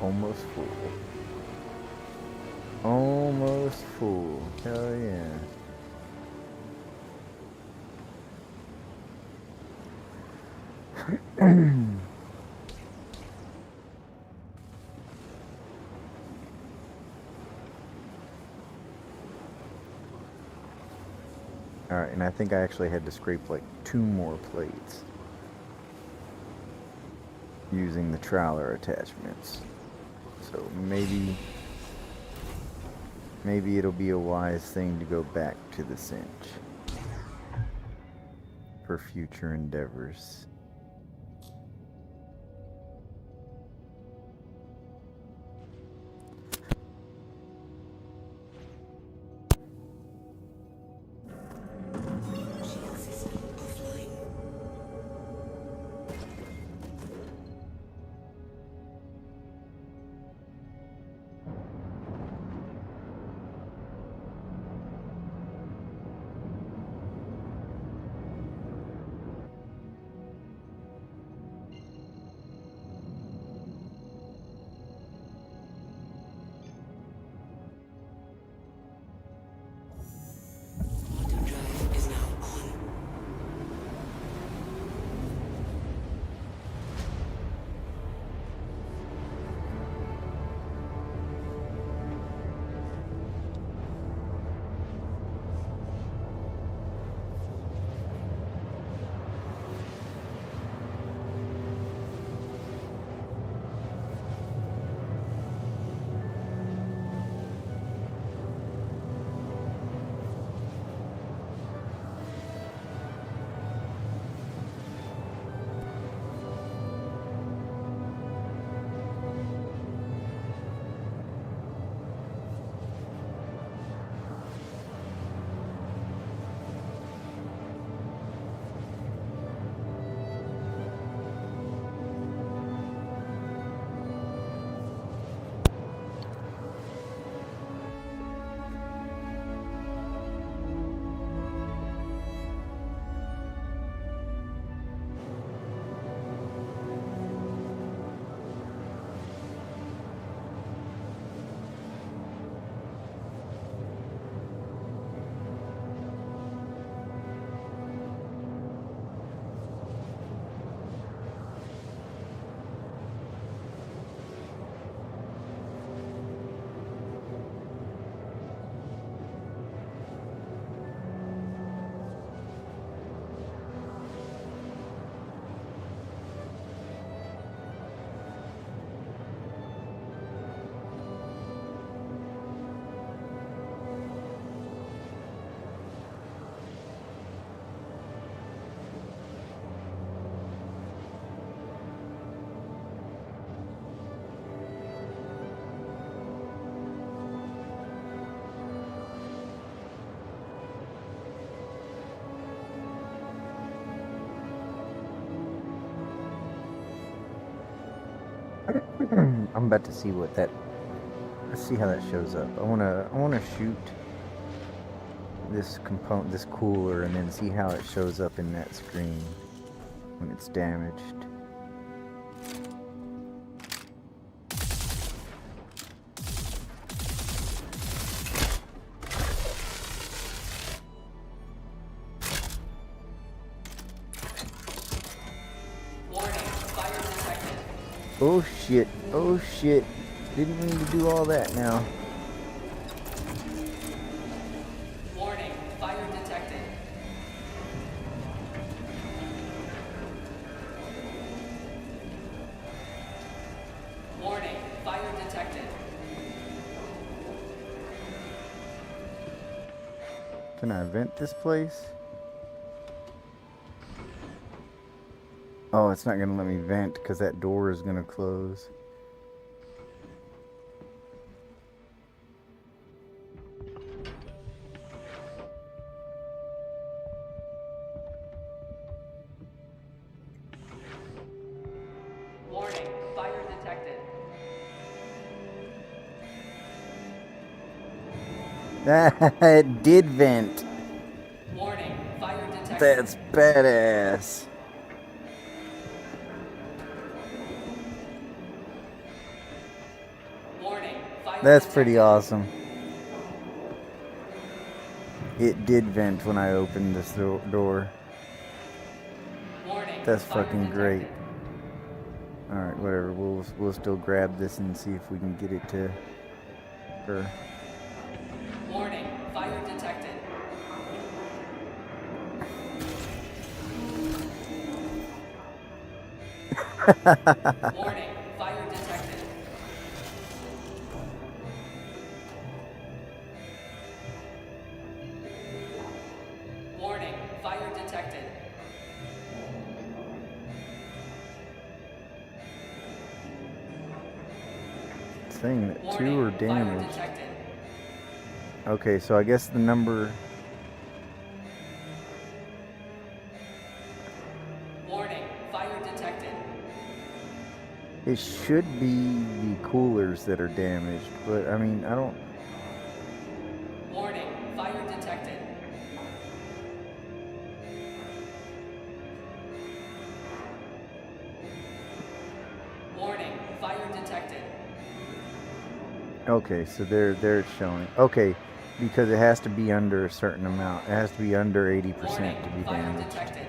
Almost full. Almost full. Hell yeah. Alright, and I think I actually had to scrape like 2 more plates using the trawler attachments. So maybe it'll be a wise thing to go back to the cinch for future endeavors. Shield system offline. I'm about to see what that. Let's see how that shows up. I wanna shoot this component, this cooler, and then see how it shows up in that screen when it's damaged. Oh shit, oh shit. Didn't mean to do all that now. Warning, fire detected. Warning, fire detected. Can I vent this place? Oh, it's not gonna let me vent because that door is gonna close. Warning, fire detected. It did vent. Warning, fire detected. That's badass. Warning, fire That's detected. pretty awesome. It did vent when I opened this door. Warning, That's fire fucking great. detected. Alright, whatever. We'll still grab this and see if we can get it to her. Warning, fire detected. Warning, fire detected. Warning, fire detected. It's saying that Warning, two are fire damaged. detected. Okay, so I guess the number. Warning, fire detected. It should be the coolers that are damaged, but I mean, I don't. Warning, fire detected. Warning, fire detected. Okay, so there it's showing. Okay, because it has to be under a certain amount. It has to be under 80% Warning, to be fire damaged. detected.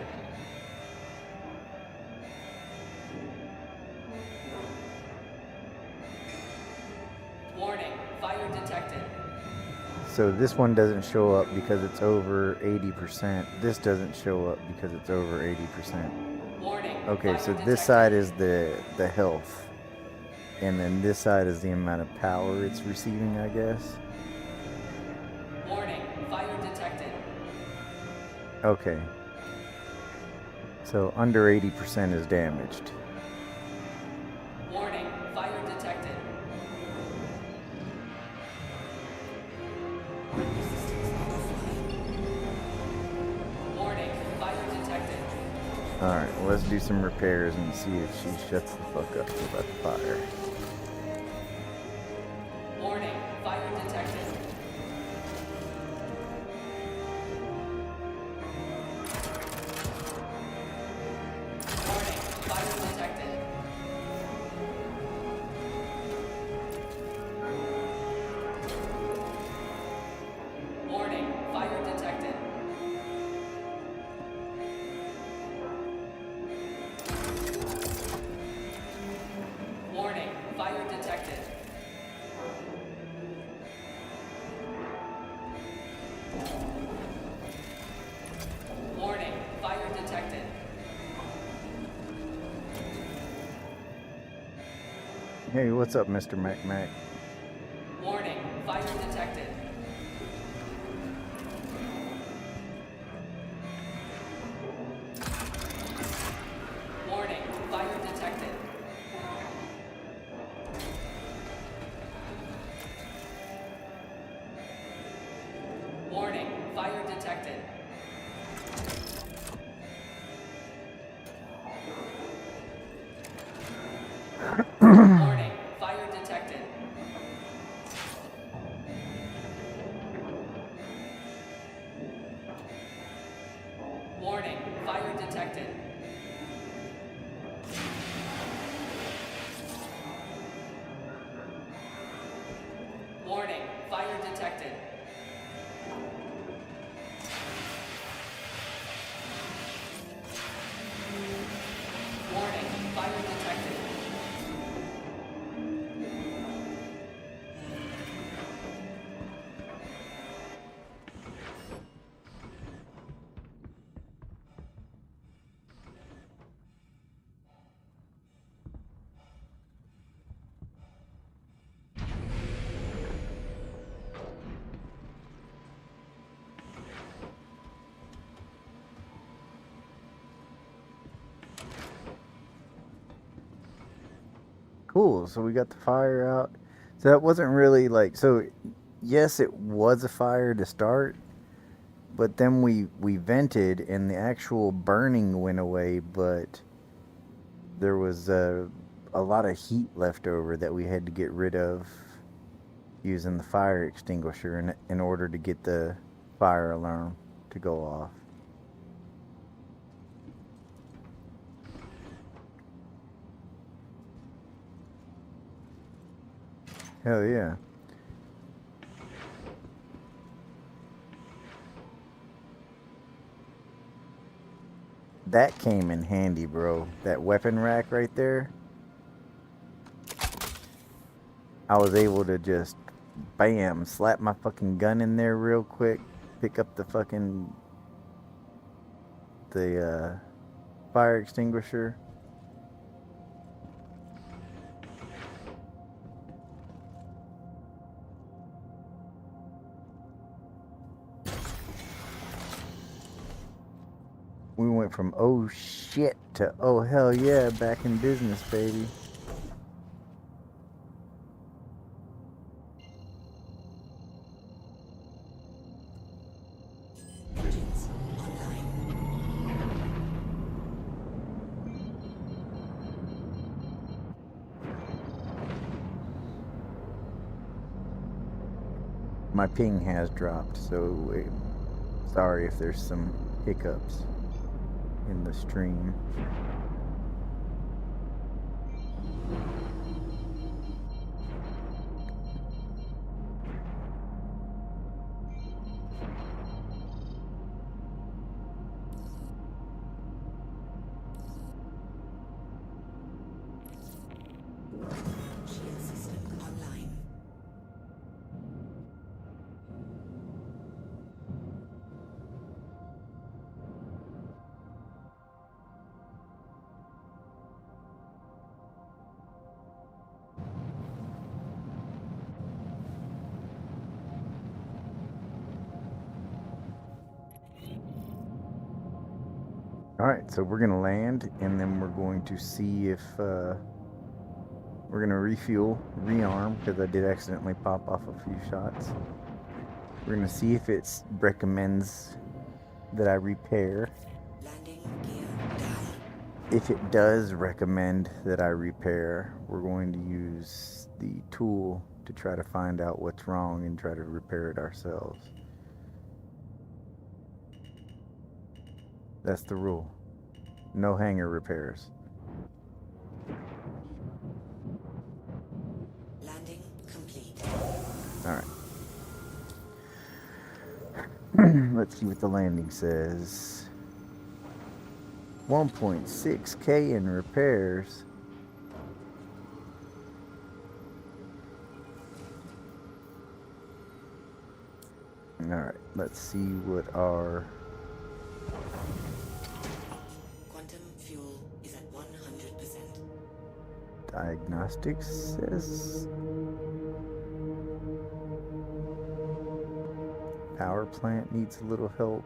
Warning, fire detected. So this one doesn't show up because it's over 80%. This doesn't show up because it's over 80%. Warning, Okay, fire so detected. this side is the health. And then this side is the amount of power it's receiving, I guess. Warning, fire detected. Okay. So under 80% is damaged. Warning, fire detected. Warning, fire detected. Alright, well, let's do some repairs and see if she shuts the fuck up about the fire. Warning, fire detected. Warning, fire detected. Warning, fire detected. Warning, fire detected. Warning, fire detected. Hey, what's up, Mr. Mac? Warning, fire detected. Warning, fire detected. Warning, fire detected. detected. Warning, fire detected. Cool. So we got the fire out. So that wasn't really like so. Yes, it was a fire to start, but then we vented and the actual burning went away, but there was a lot of heat left over that we had to get rid of using the fire extinguisher in order to get the fire alarm to go off. Hell yeah. That came in handy, bro. That weapon rack right there. I was able to just, bam, slap my fucking gun in there real quick, pick up the fire extinguisher. We went from oh shit to oh hell yeah, back in business, baby. Engines online. My ping has dropped, so sorry if there's some hiccups in the stream. Shield system online. Alright, so we're gonna land and then we're going to see if we're gonna refuel, rearm, because I did accidentally pop off a few shots. We're gonna see if it recommends that I repair. Landing gear down. If it does recommend that I repair, we're going to use the tool to try to find out what's wrong and try to repair it ourselves. That's the rule. No hanger repairs. Landing complete. Alright. Let's see what the landing says. 1.6K in repairs. Alright, let's see what our Quantum fuel is at 100%. diagnostics says. Power plant needs a little help.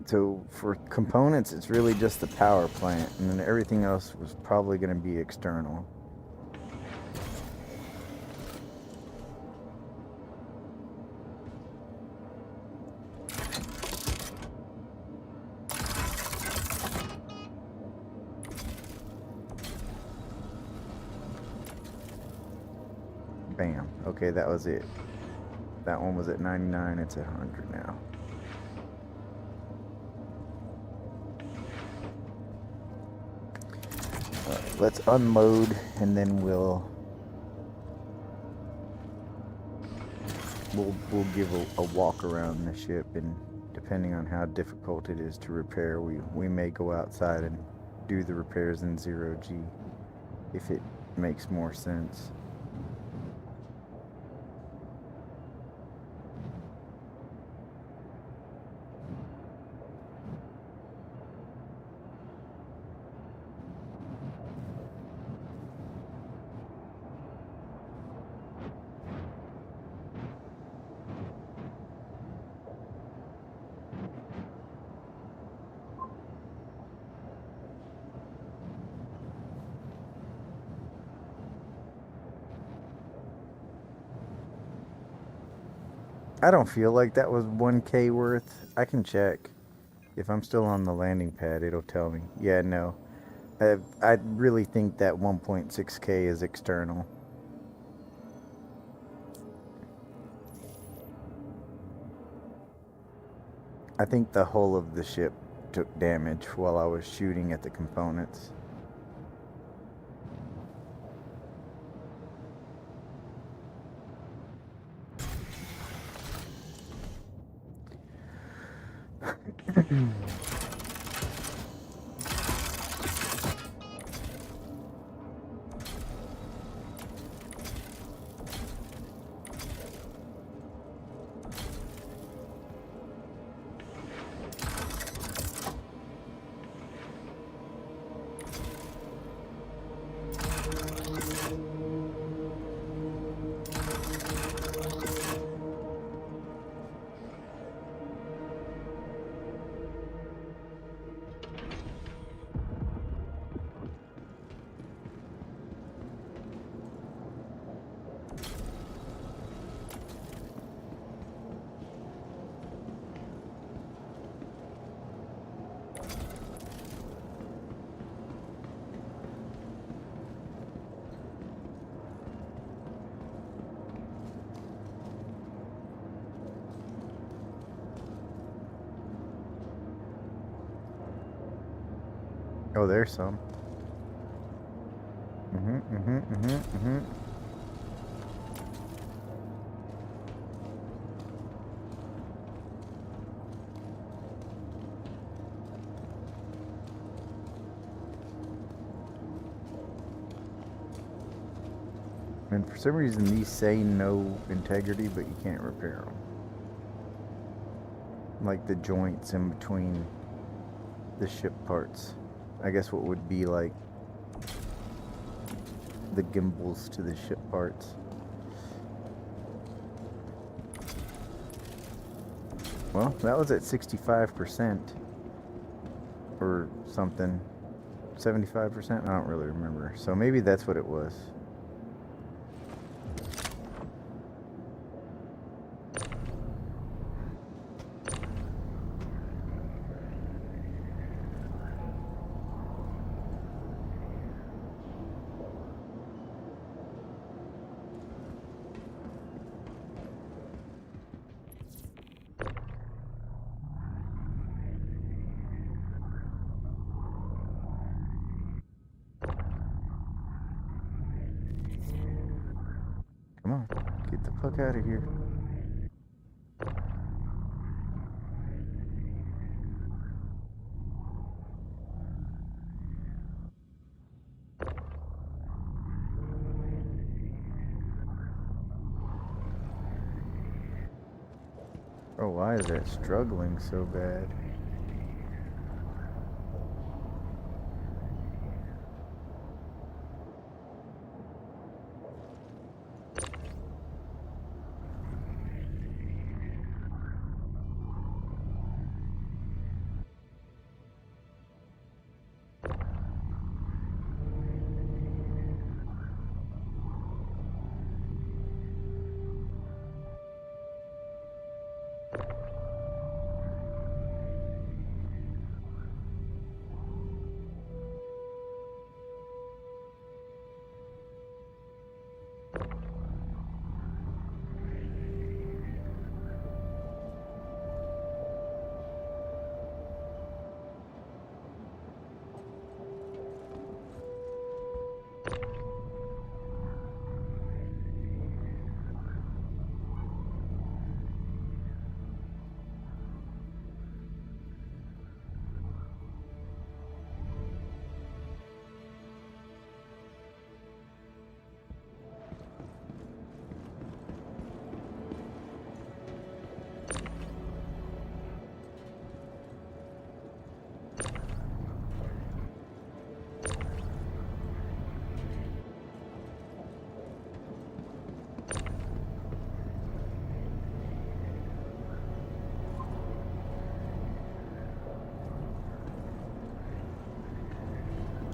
So for components, it's really just the power plant, and then everything else was probably going to be external. Bam. Okay, that was it. That one was at 99, it's at 100 now. Let's unload and then we'll give a walk around the ship, and depending on how difficult it is to repair, we may go outside and do the repairs in 0G if it makes more sense. I don't feel like that was 1K worth. I can check. If I'm still on the landing pad, it'll tell me. Yeah, no. I really think that 1.6K is external. I think the hull of the ship took damage while I was shooting at the components. Oh, there's some. And for some reason, these say no integrity, but you can't repair them. Like the joints in between the ship parts. I guess what would be like the gimbals to the ship parts. Well, that was at 65% or something. 75%? I don't really remember. So maybe that's what it was. Come on, get the fuck out of here. Oh, why is that struggling so bad?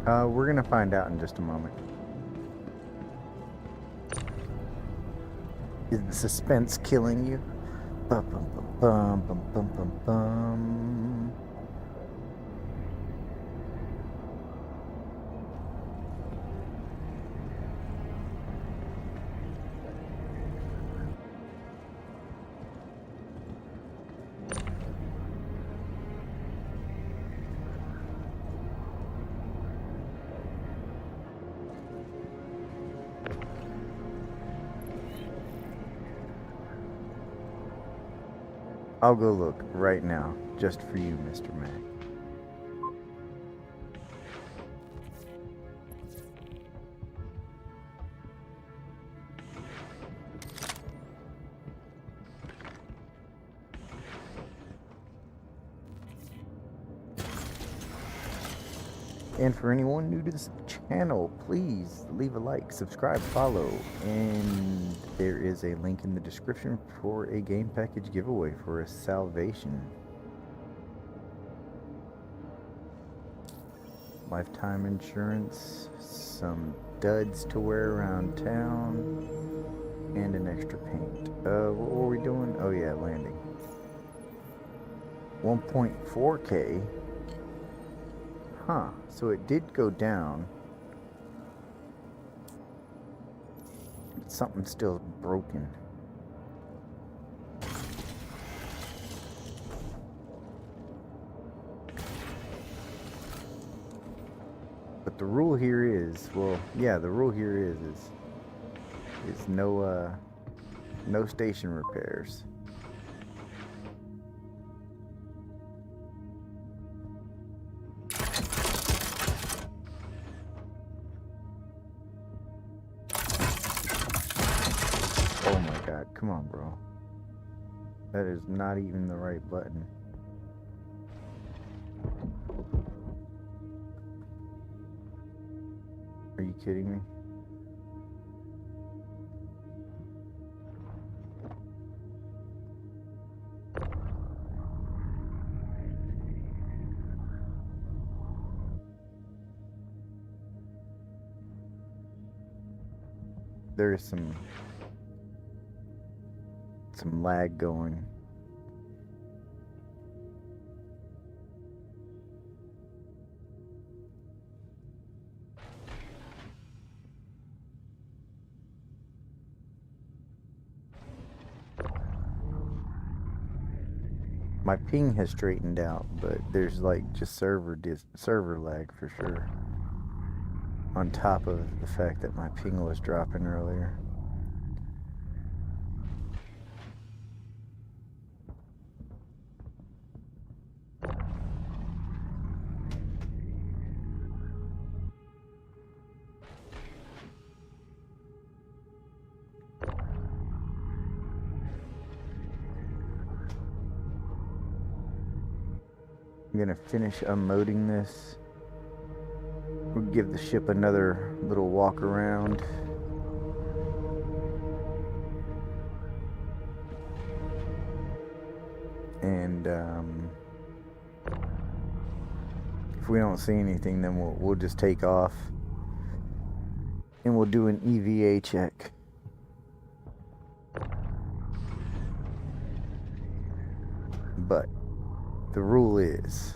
We're gonna find out in just a moment. Is the suspense killing you? Bum bum bum bum bum bum bum bum. I'll go look right now, just for you, Mr. Mac. And for anyone new to this channel, please leave a like, subscribe, follow, and there is a link in the description for a game package giveaway for a salvation. Lifetime insurance, some duds to wear around town, and an extra paint. What were we doing? Oh yeah, landing. 1.4K. Huh, so it did go down. But something's still broken. But the rule here is, well, yeah, the rule here is no no station repairs. Oh my god, come on, bro. That is not even the right button. Are you kidding me? There is some lag going. My ping has straightened out, but there's like just server lag for sure. On top of the fact that my ping was dropping earlier. I'm gonna finish unloading this. We'll give the ship another little walk around. And if we don't see anything, then we'll just take off. And we'll do an EVA check. But the rule is,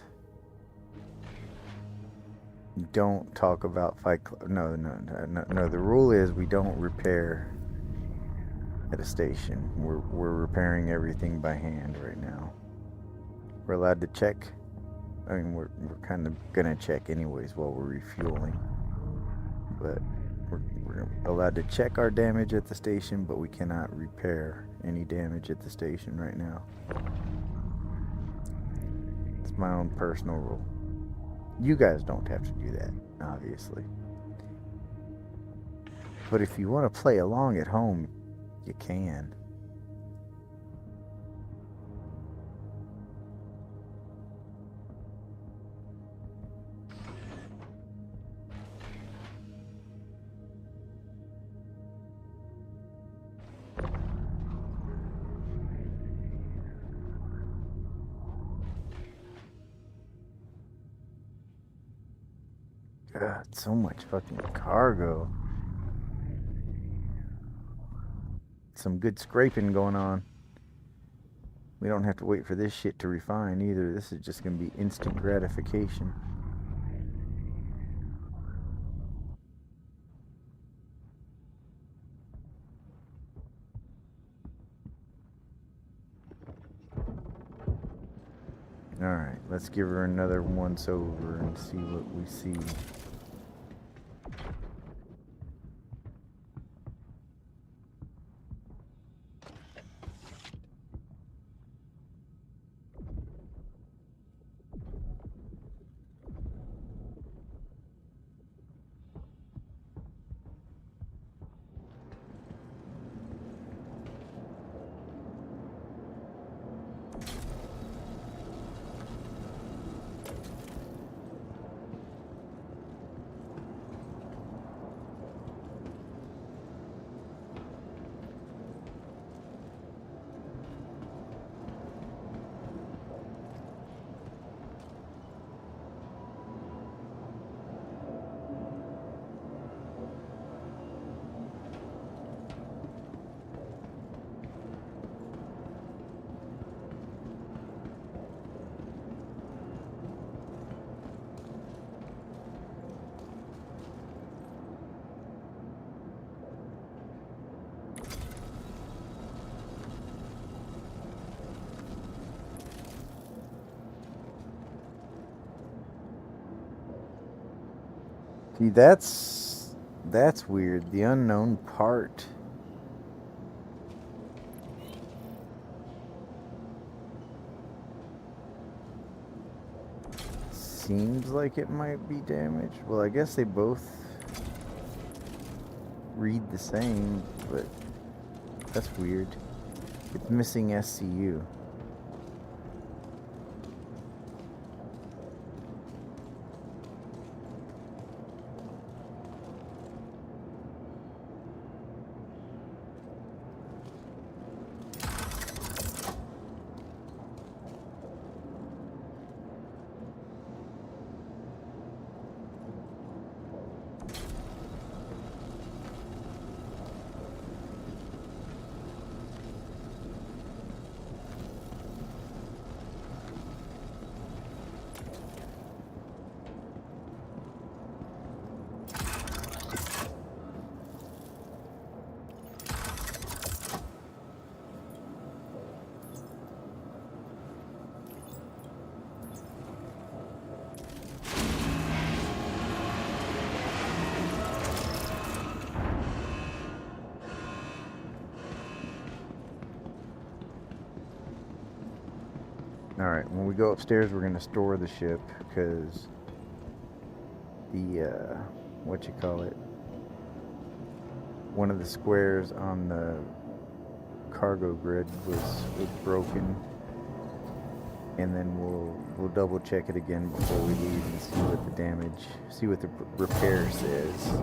don't talk about Fight Club. No. The rule is we don't repair at a station. We're repairing everything by hand right now. We're allowed to check. I mean, we're kind of gonna check anyways while we're refueling. But we're allowed to check our damage at the station, but we cannot repair any damage at the station right now. It's my own personal rule. You guys don't have to do that, obviously. But if you want to play along at home, you can. God, so much fucking cargo. Some good scraping going on. We don't have to wait for this shit to refine either. This is just gonna be instant gratification. Alright, let's give her another once over and see what we see. See, that's weird. The unknown part. Seems like it might be damaged. Well, I guess they both read the same, but that's weird. It's missing SCU. Alright, when we go upstairs, we're going to store the ship, because the, one of the squares on the cargo grid was broken. And then we'll double check it again before we leave and see what the repair says.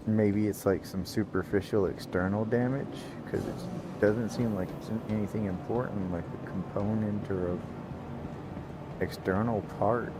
Maybe it's like some superficial external damage, because it doesn't seem like it's anything important, like a component or a external part.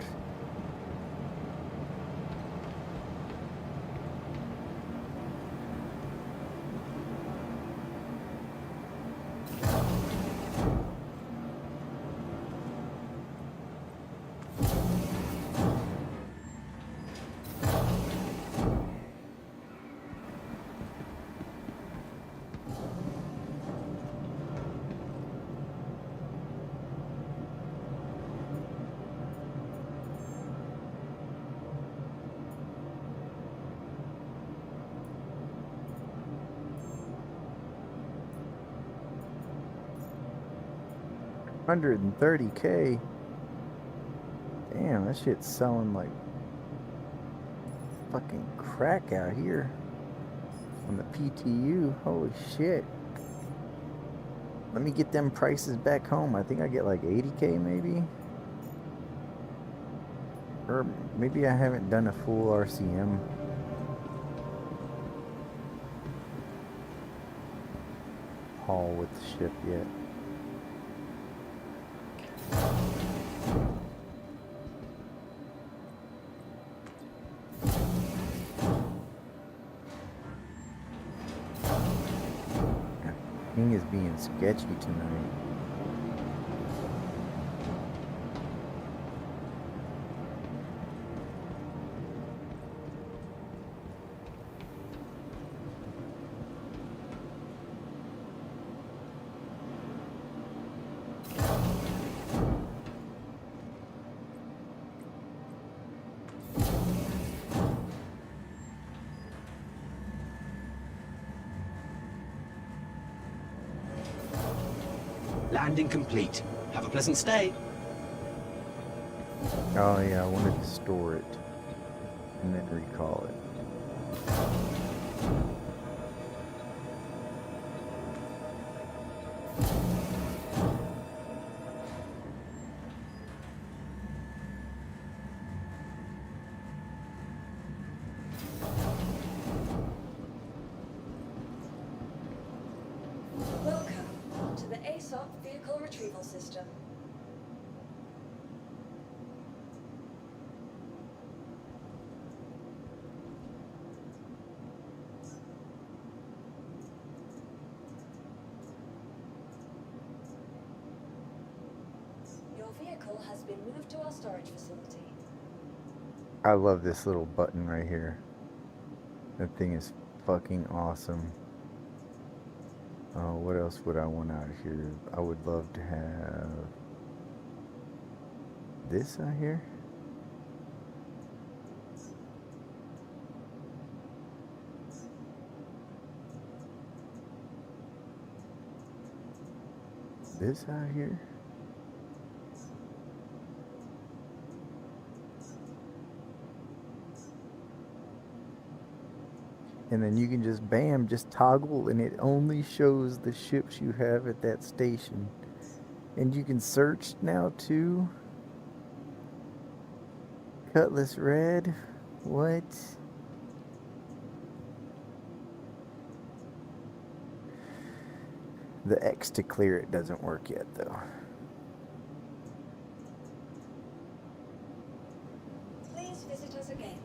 $130K. Damn, that shit's selling like fucking crack out here on the PTU. Holy shit. Let me get them prices back home. I think I get like 80K maybe. Or maybe I haven't done a full RCM haul with the ship yet. King is being sketchy tonight. Landing complete. Have a pleasant stay. Oh yeah, I wanted to store it and then recall it. Welcome to the ASOP Vehicle Retrieval System. Your vehicle has been moved to our storage facility. I love this little button right here. That thing is fucking awesome. What else would I want out of here? I would love to have this out here. This out here. And then you can just bam, just toggle, and it only shows the ships you have at that station. And you can search now too. Cutlass red. What? The X to clear it doesn't work yet though. Please visit us again.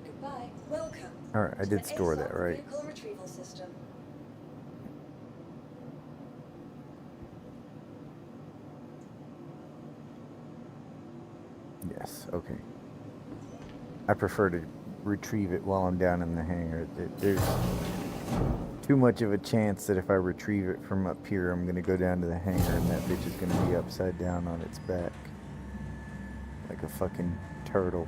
Goodbye. Welcome. All right, I to did the store ASOP that, right? Vehicle Retrieval System. Yes, okay. I prefer to retrieve it while I'm down in the hangar. There's too much of a chance that if I retrieve it from up here, I'm going to go down to the hangar and that bitch is going to be upside down on its back. Like a fucking turtle.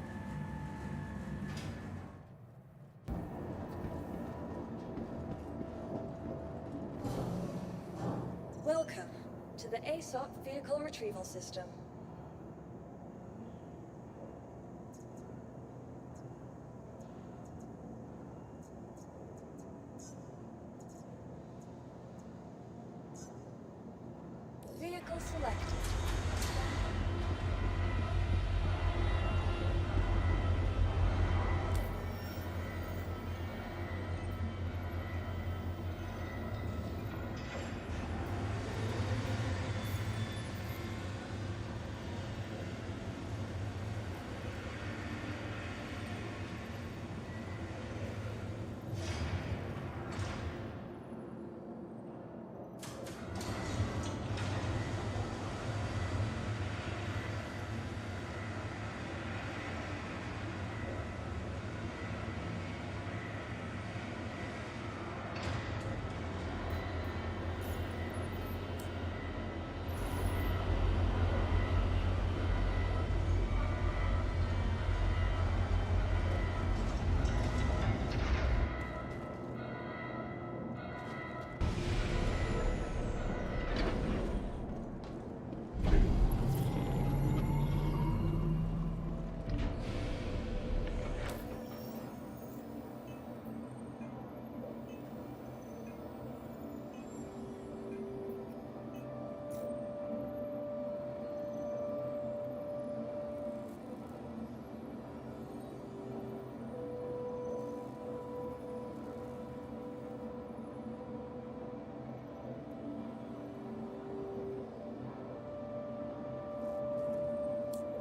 Welcome to the ASOP Vehicle Retrieval System. Vehicle selected.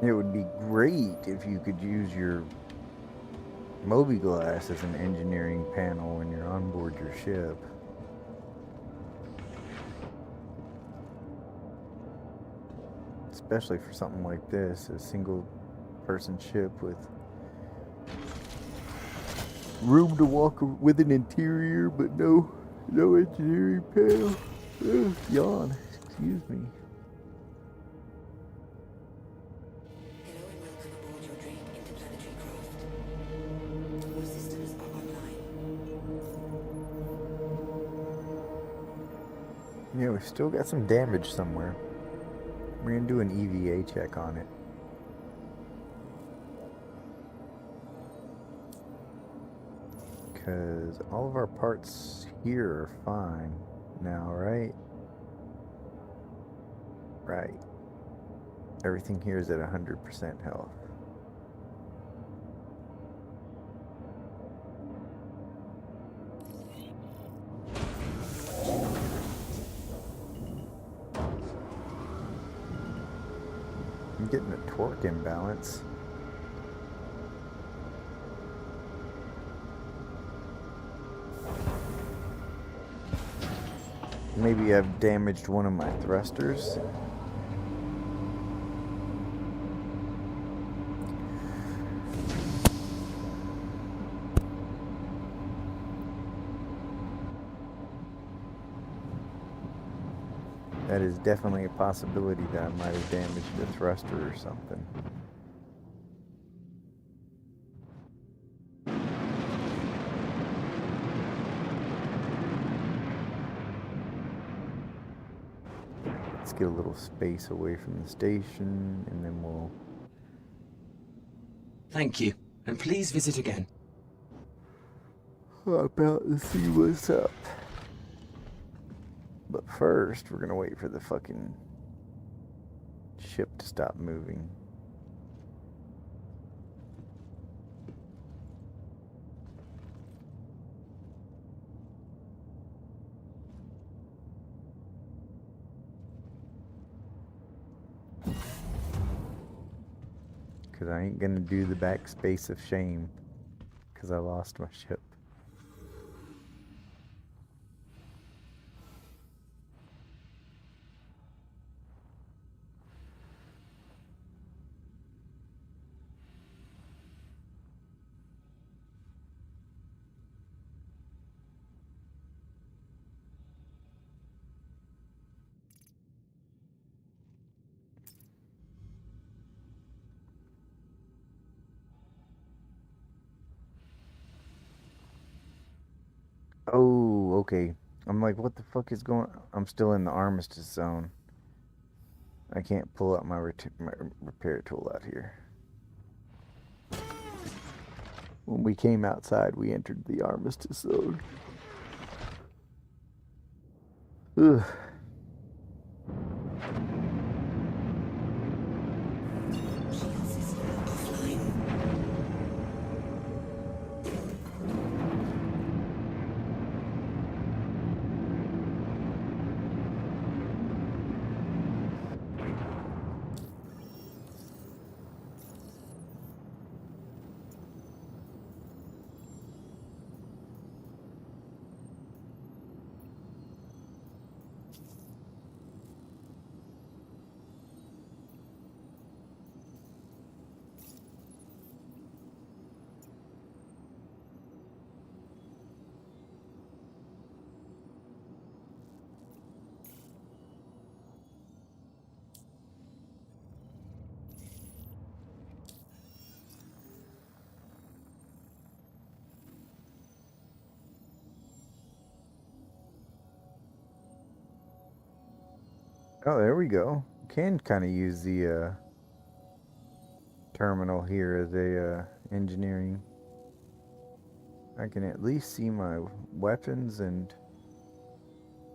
It would be great if you could use your Mobi-Glass as an engineering panel when you're on board your ship. Especially for something like this, a single-person ship with room to walk with an interior, but no engineering panel. Ugh, yawn. Excuse me. Hello and welcome aboard your Drake interplanetary craft. Your systems are online. Yeah, we've still got some damage somewhere. We're gonna do an EVA check on it. Because all of our parts here are fine now, right? Right. Everything here is at 100% health. I'm getting a torque imbalance. Maybe I've damaged one of my thrusters. That is definitely a possibility that I might have damaged a thruster or something. Let's get a little space away from the station, and then we'll... Thank you, and please visit again. about to see what's up. But first, we're gonna wait for the fucking ship to stop moving. Because I ain't gonna do the backspace of shame. Because I lost my ship. Oh, okay. I'm like, what the fuck is going on? I'm still in the armistice zone. I can't pull out my repair tool out here. When we came outside, we entered the armistice zone. Ugh. Shield system offline. Oh, there we go. Can kind of use the terminal here as a engineering. I can at least see my weapons and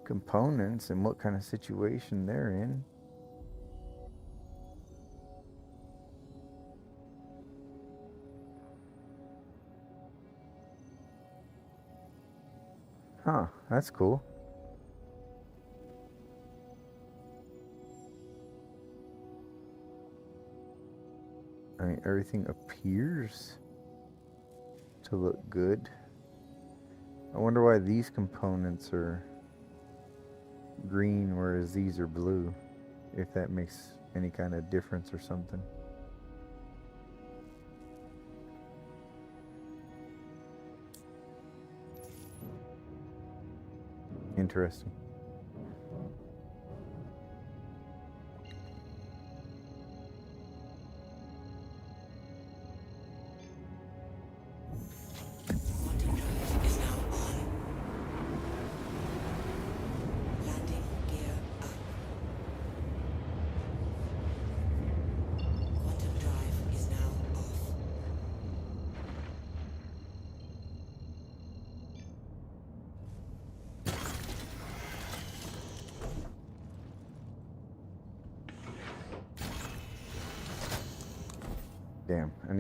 components and what kind of situation they're in. Huh, that's cool. I mean, everything appears to look good. I wonder why these components are green whereas these are blue, if that makes any kind of difference or something. Interesting. Quantum drive is now on. Landing gear up. Quantum drive is now off. Damn, I'm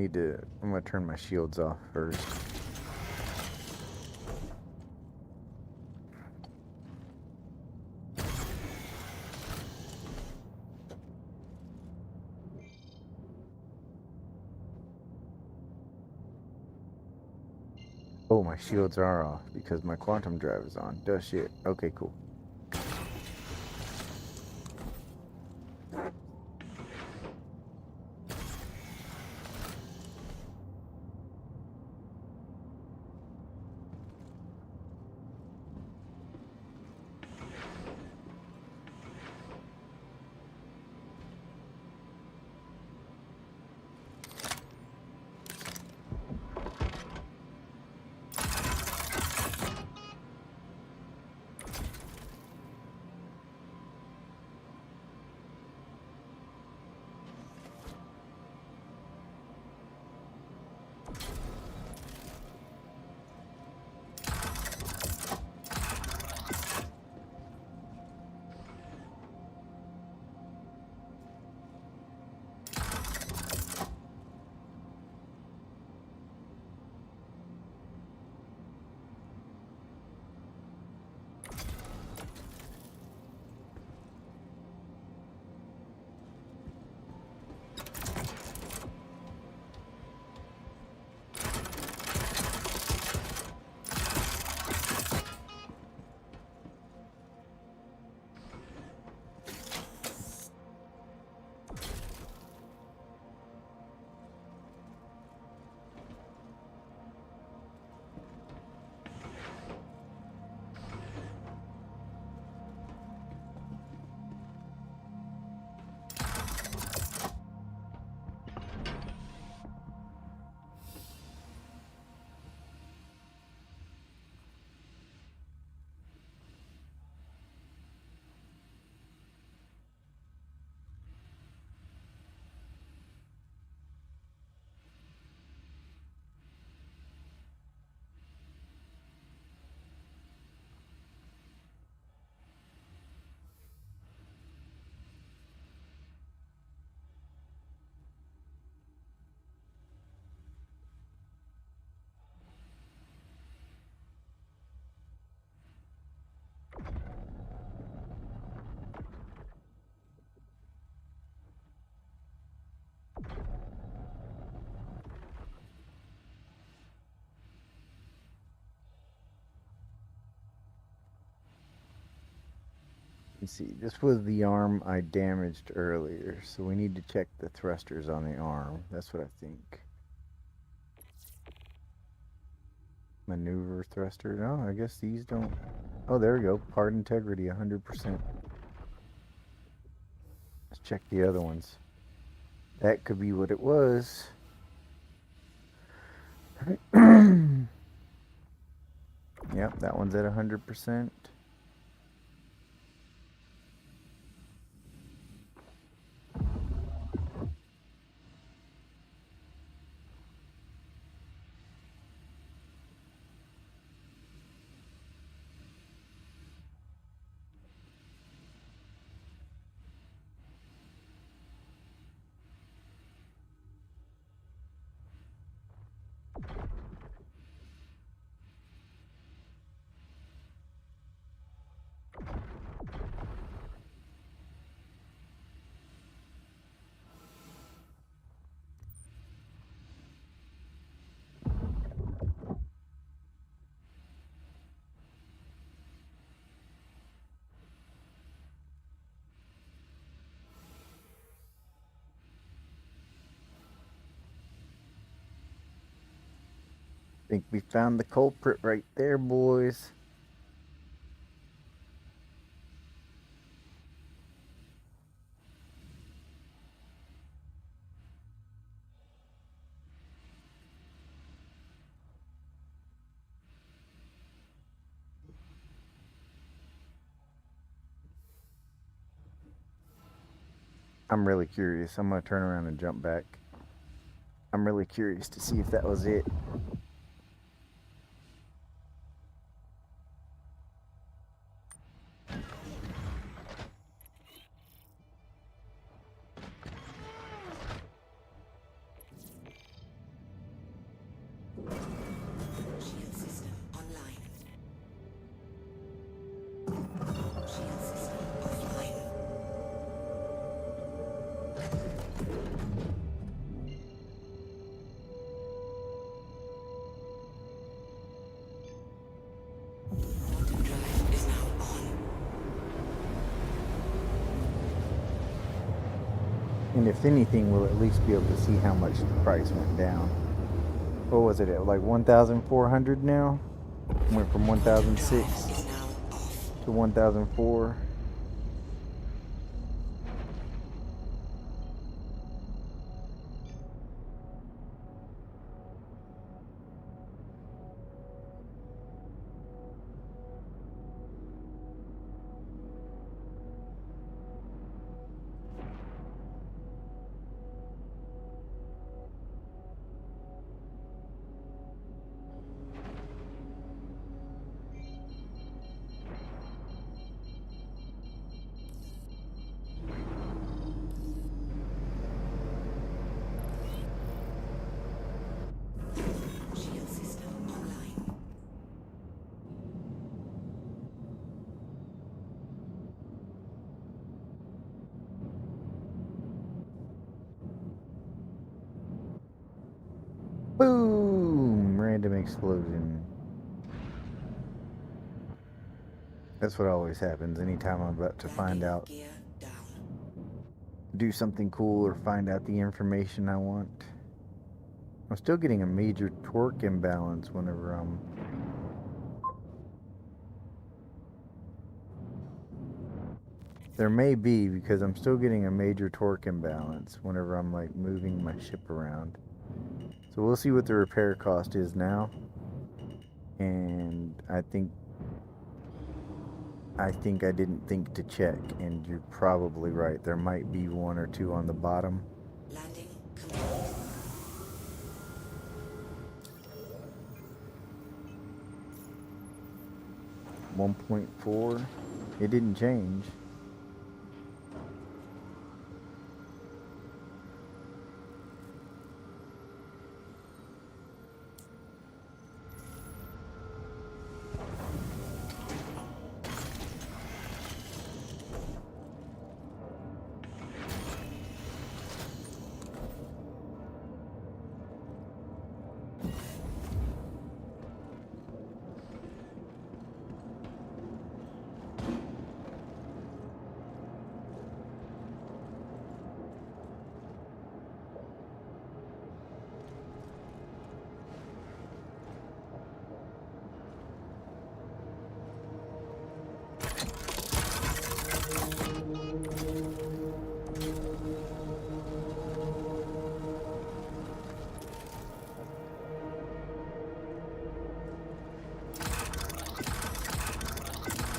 gonna turn my shields off first. Oh, my shields are off because my quantum drive is on. Duh shit. Okay, cool. Let's see, this was the arm I damaged earlier, so we need to check the thrusters on the arm. That's what I think. Maneuver thruster. No, I guess these don't. Oh, there we go. Part integrity, 100%. Let's check the other ones. That could be what it was. Yep, that one's at 100%. Think we found the culprit right there, boys. I'm really curious. I'm gonna turn around and jump back. I'm really curious to see if that was it. Shield system online. Shield system offline. Quantum drive is now on. And if anything, we'll at least be able to see how much the price went down. What was it at? Like 1,400 now? Went from 1,006 Is now off. to 1,004. Shield system online. Boom! Random explosion. That's what always happens anytime I'm about to find out, Gear down. do something cool or find out the information I want. I'm still getting a major torque imbalance whenever I'm there may be, because I'm still getting a major torque imbalance whenever I'm like moving my ship around. So we'll see what the repair cost is now. And I think I didn't think to check, and you're probably right. There might be one or two on the bottom. Landing complete. 1.4. It didn't change.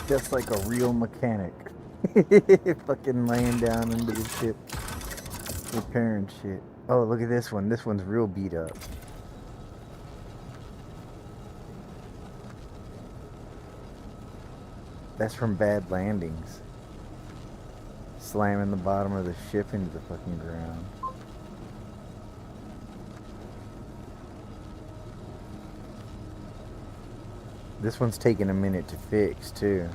Just like a real mechanic. Fucking laying down into the ship, repairing shit. Oh, look at this one. This one's real beat up. That's from bad landings. Slamming the bottom of the ship into the fucking ground. This one's taking a minute to fix, too.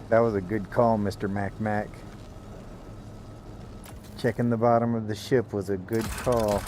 That was a good call, Mr. Mac Mac. Checking the bottom of the ship was a good call.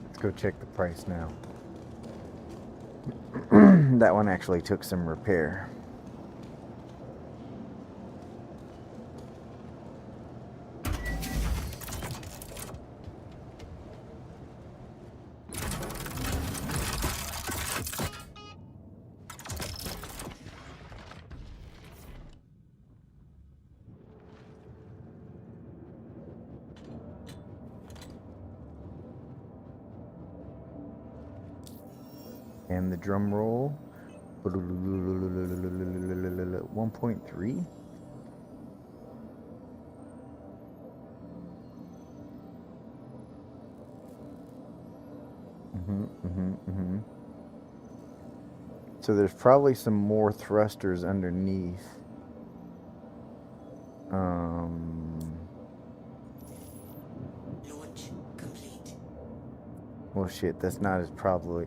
Let's go check the price now. That one actually took some repair. And the drum roll. 1.3. So there's probably some more thrusters underneath. Launch complete. Well, shit, that's probably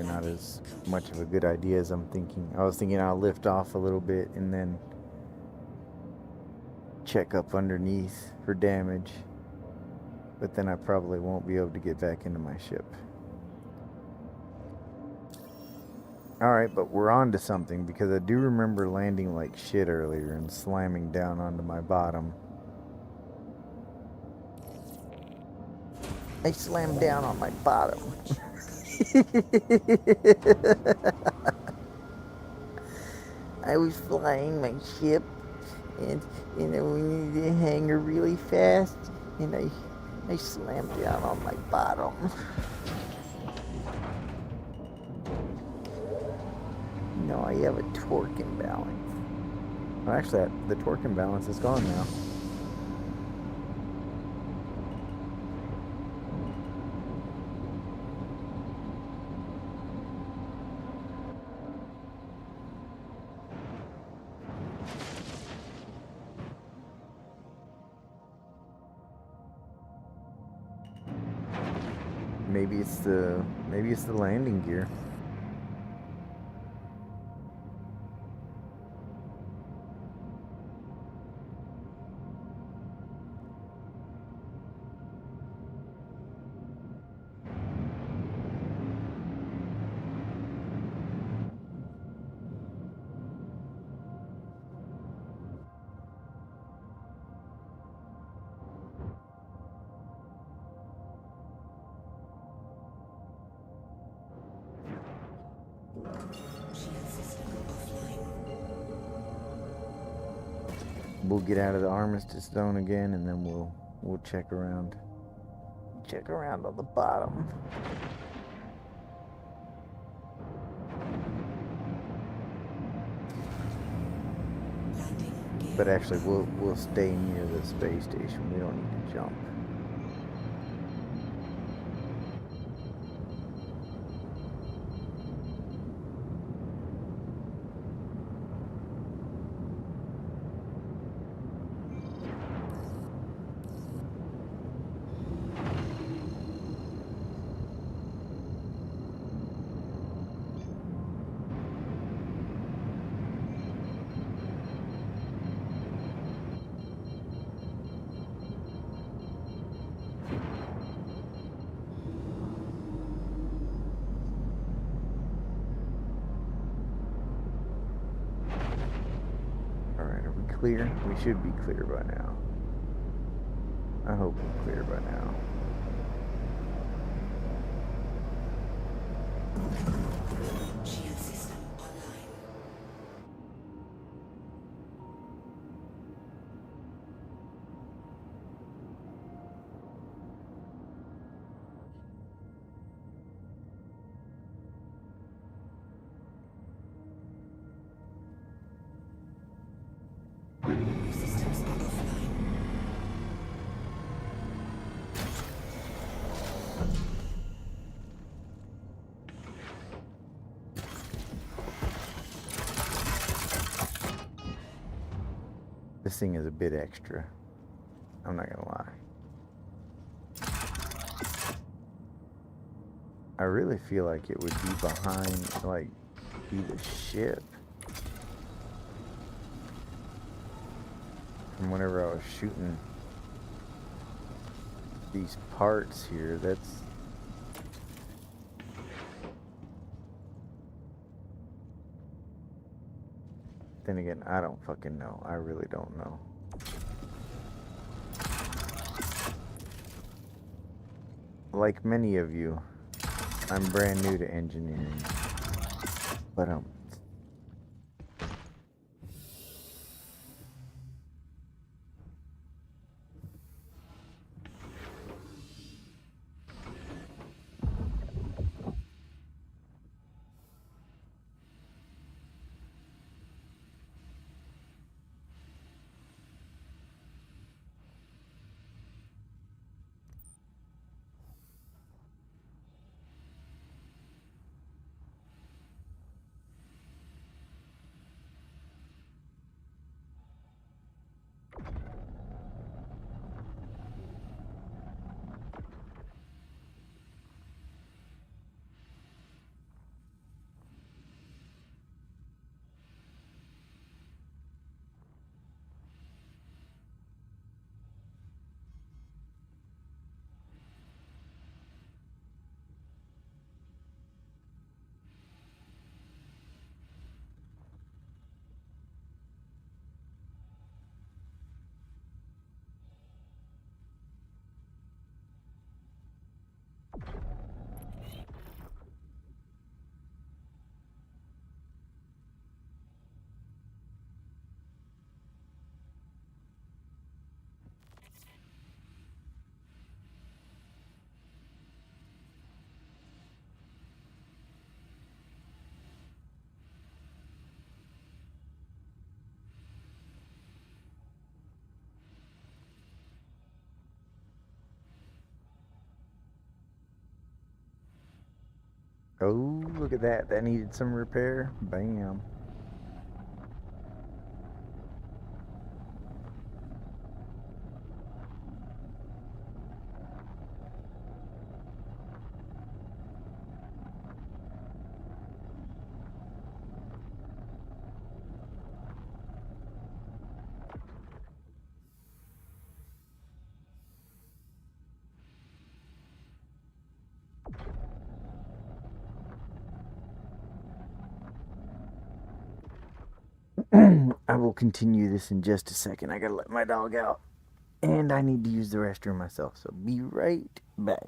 not as much of a good idea as I'm thinking. I was thinking I'll lift off a little bit and then check up underneath for damage. But then I probably won't be able to get back into my ship. Alright, but we're on to something because I do remember landing like shit earlier and slamming down onto my bottom. I slammed down on my bottom. I was flying my ship and we needed to hang her really fast and I slammed down on my bottom. No, I have a torque imbalance. Well, actually, the torque imbalance is gone now. Maybe it's the landing gear. Shield system offline. We'll get out of the armistice zone again, and then we'll check around. Check around on the bottom. Landing gear. But actually, we'll stay near the space station. We don't need to jump. Clear? We should be clear by now. I hope we're clear by now. Shield system online. This thing is a bit extra. I'm not gonna lie. I really feel like it would be behind, like, be the ship. From whenever I was shooting these parts here, that's... Then again, I don't fucking know. I really don't know. Like many of you, I'm brand new to engineering. But oh, look at that. That needed some repair. Bam. I will continue this in just a second. I gotta let my dog out. And I need to use the restroom myself. So be right back.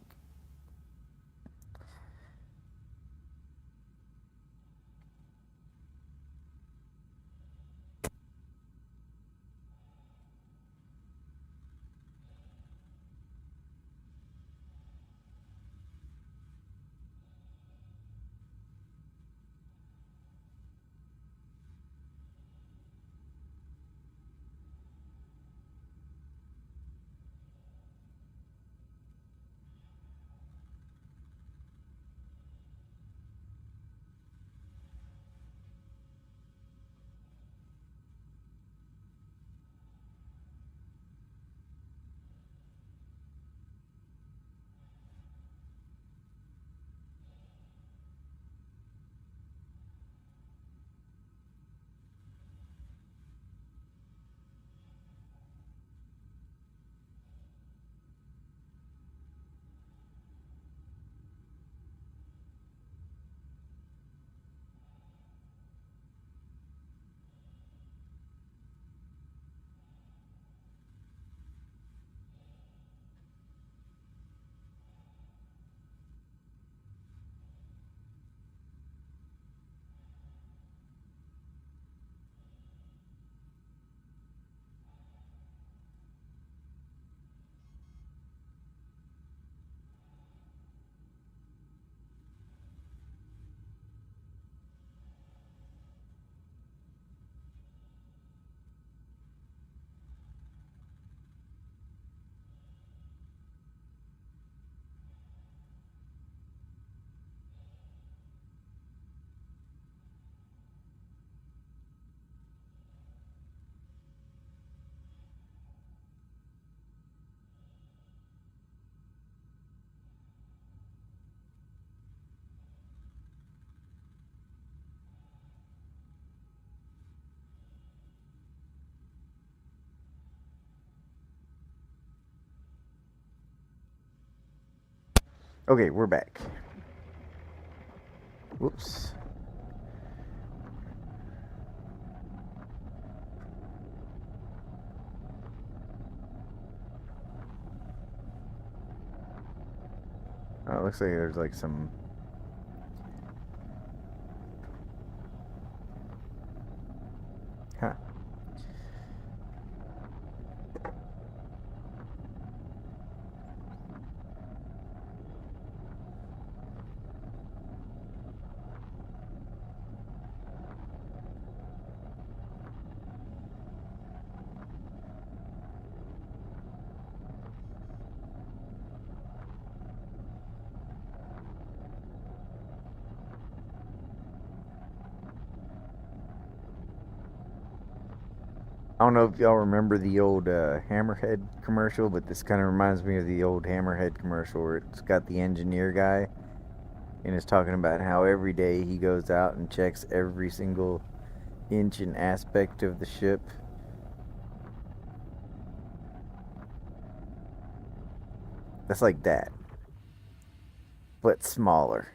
Okay, we're back. Whoops. Oh, it looks like there's like some... Huh. I don't know if y'all remember the old Hammerhead commercial, but this kind of reminds me of the old Hammerhead commercial where it's got the engineer guy and it's talking about how every day he goes out and checks every single inch and aspect of the ship. That's like that, but smaller.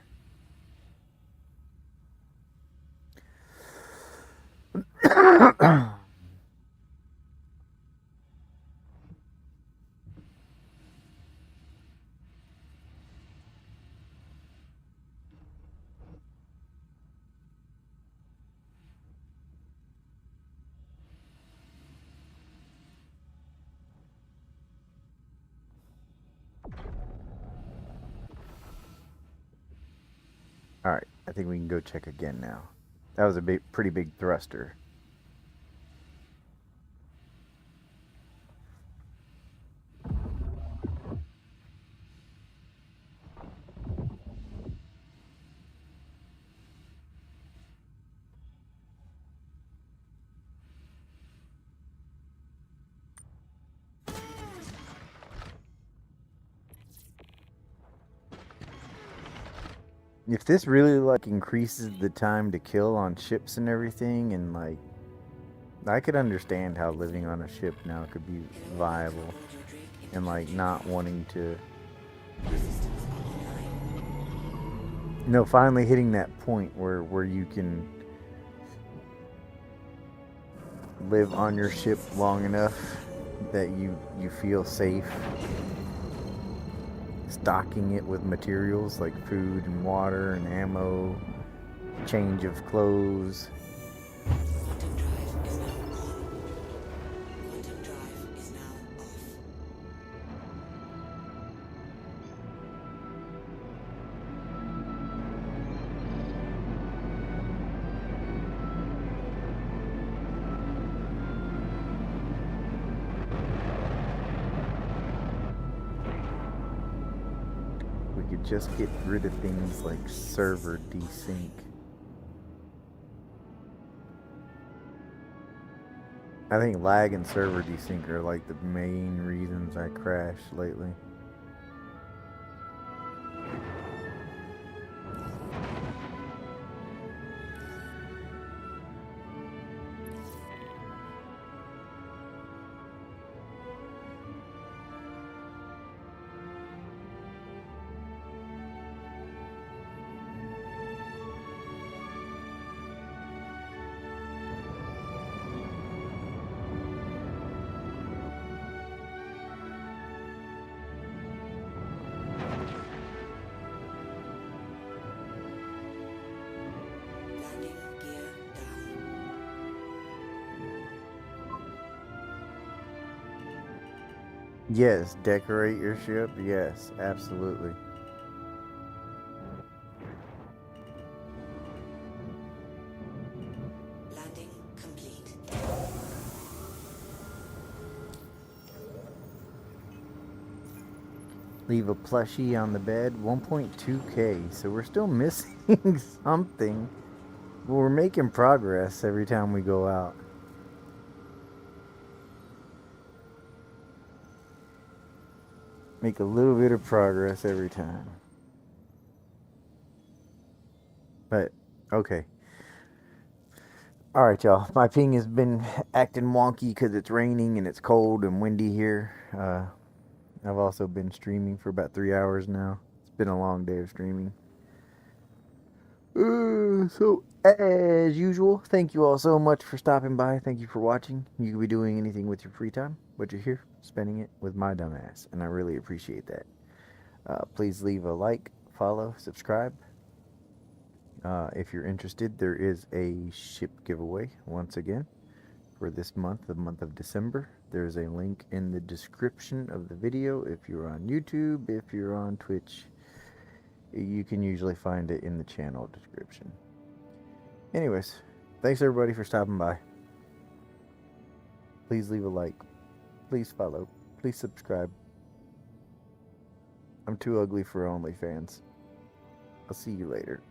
Alright, I think we can go check again now. That was a pretty big thruster. If this really like increases the time to kill on ships and everything, and like, I could understand how living on a ship now could be viable, and like not wanting to, finally hitting that point where you can live on your ship long enough that you feel safe stocking it with materials like food and water and ammo, change of clothes. Quantum drive is now on. Quantum drive is now off. We could just get rid of things like server desync. I think lag and server desync are like the main reasons I crash lately. Landing gear down. Yes, decorate your ship. Yes, absolutely. Landing complete. Leave a plushie on the bed. 1.2k. So we're still missing something. But we're making progress every time we go out. Make a little bit of progress every time. But, okay. Alright, y'all. My ping has been acting wonky because it's raining and it's cold and windy here. I've also been streaming for about 3 hours now. It's been a long day of streaming. So, as usual, thank you all so much for stopping by. Thank you for watching. You could be doing anything with your free time, but you're here spending it with my dumbass, and I really appreciate that. Please leave a like, follow, subscribe. If you're interested, there is a ship giveaway once again for this month, the month of December. There's a link in the description of the video. If you're on YouTube, if you're on Twitch, you can usually find it in the channel description. Anyways, thanks everybody for stopping by. Please leave a like. Please follow. Please subscribe. I'm too ugly for OnlyFans. I'll see you later.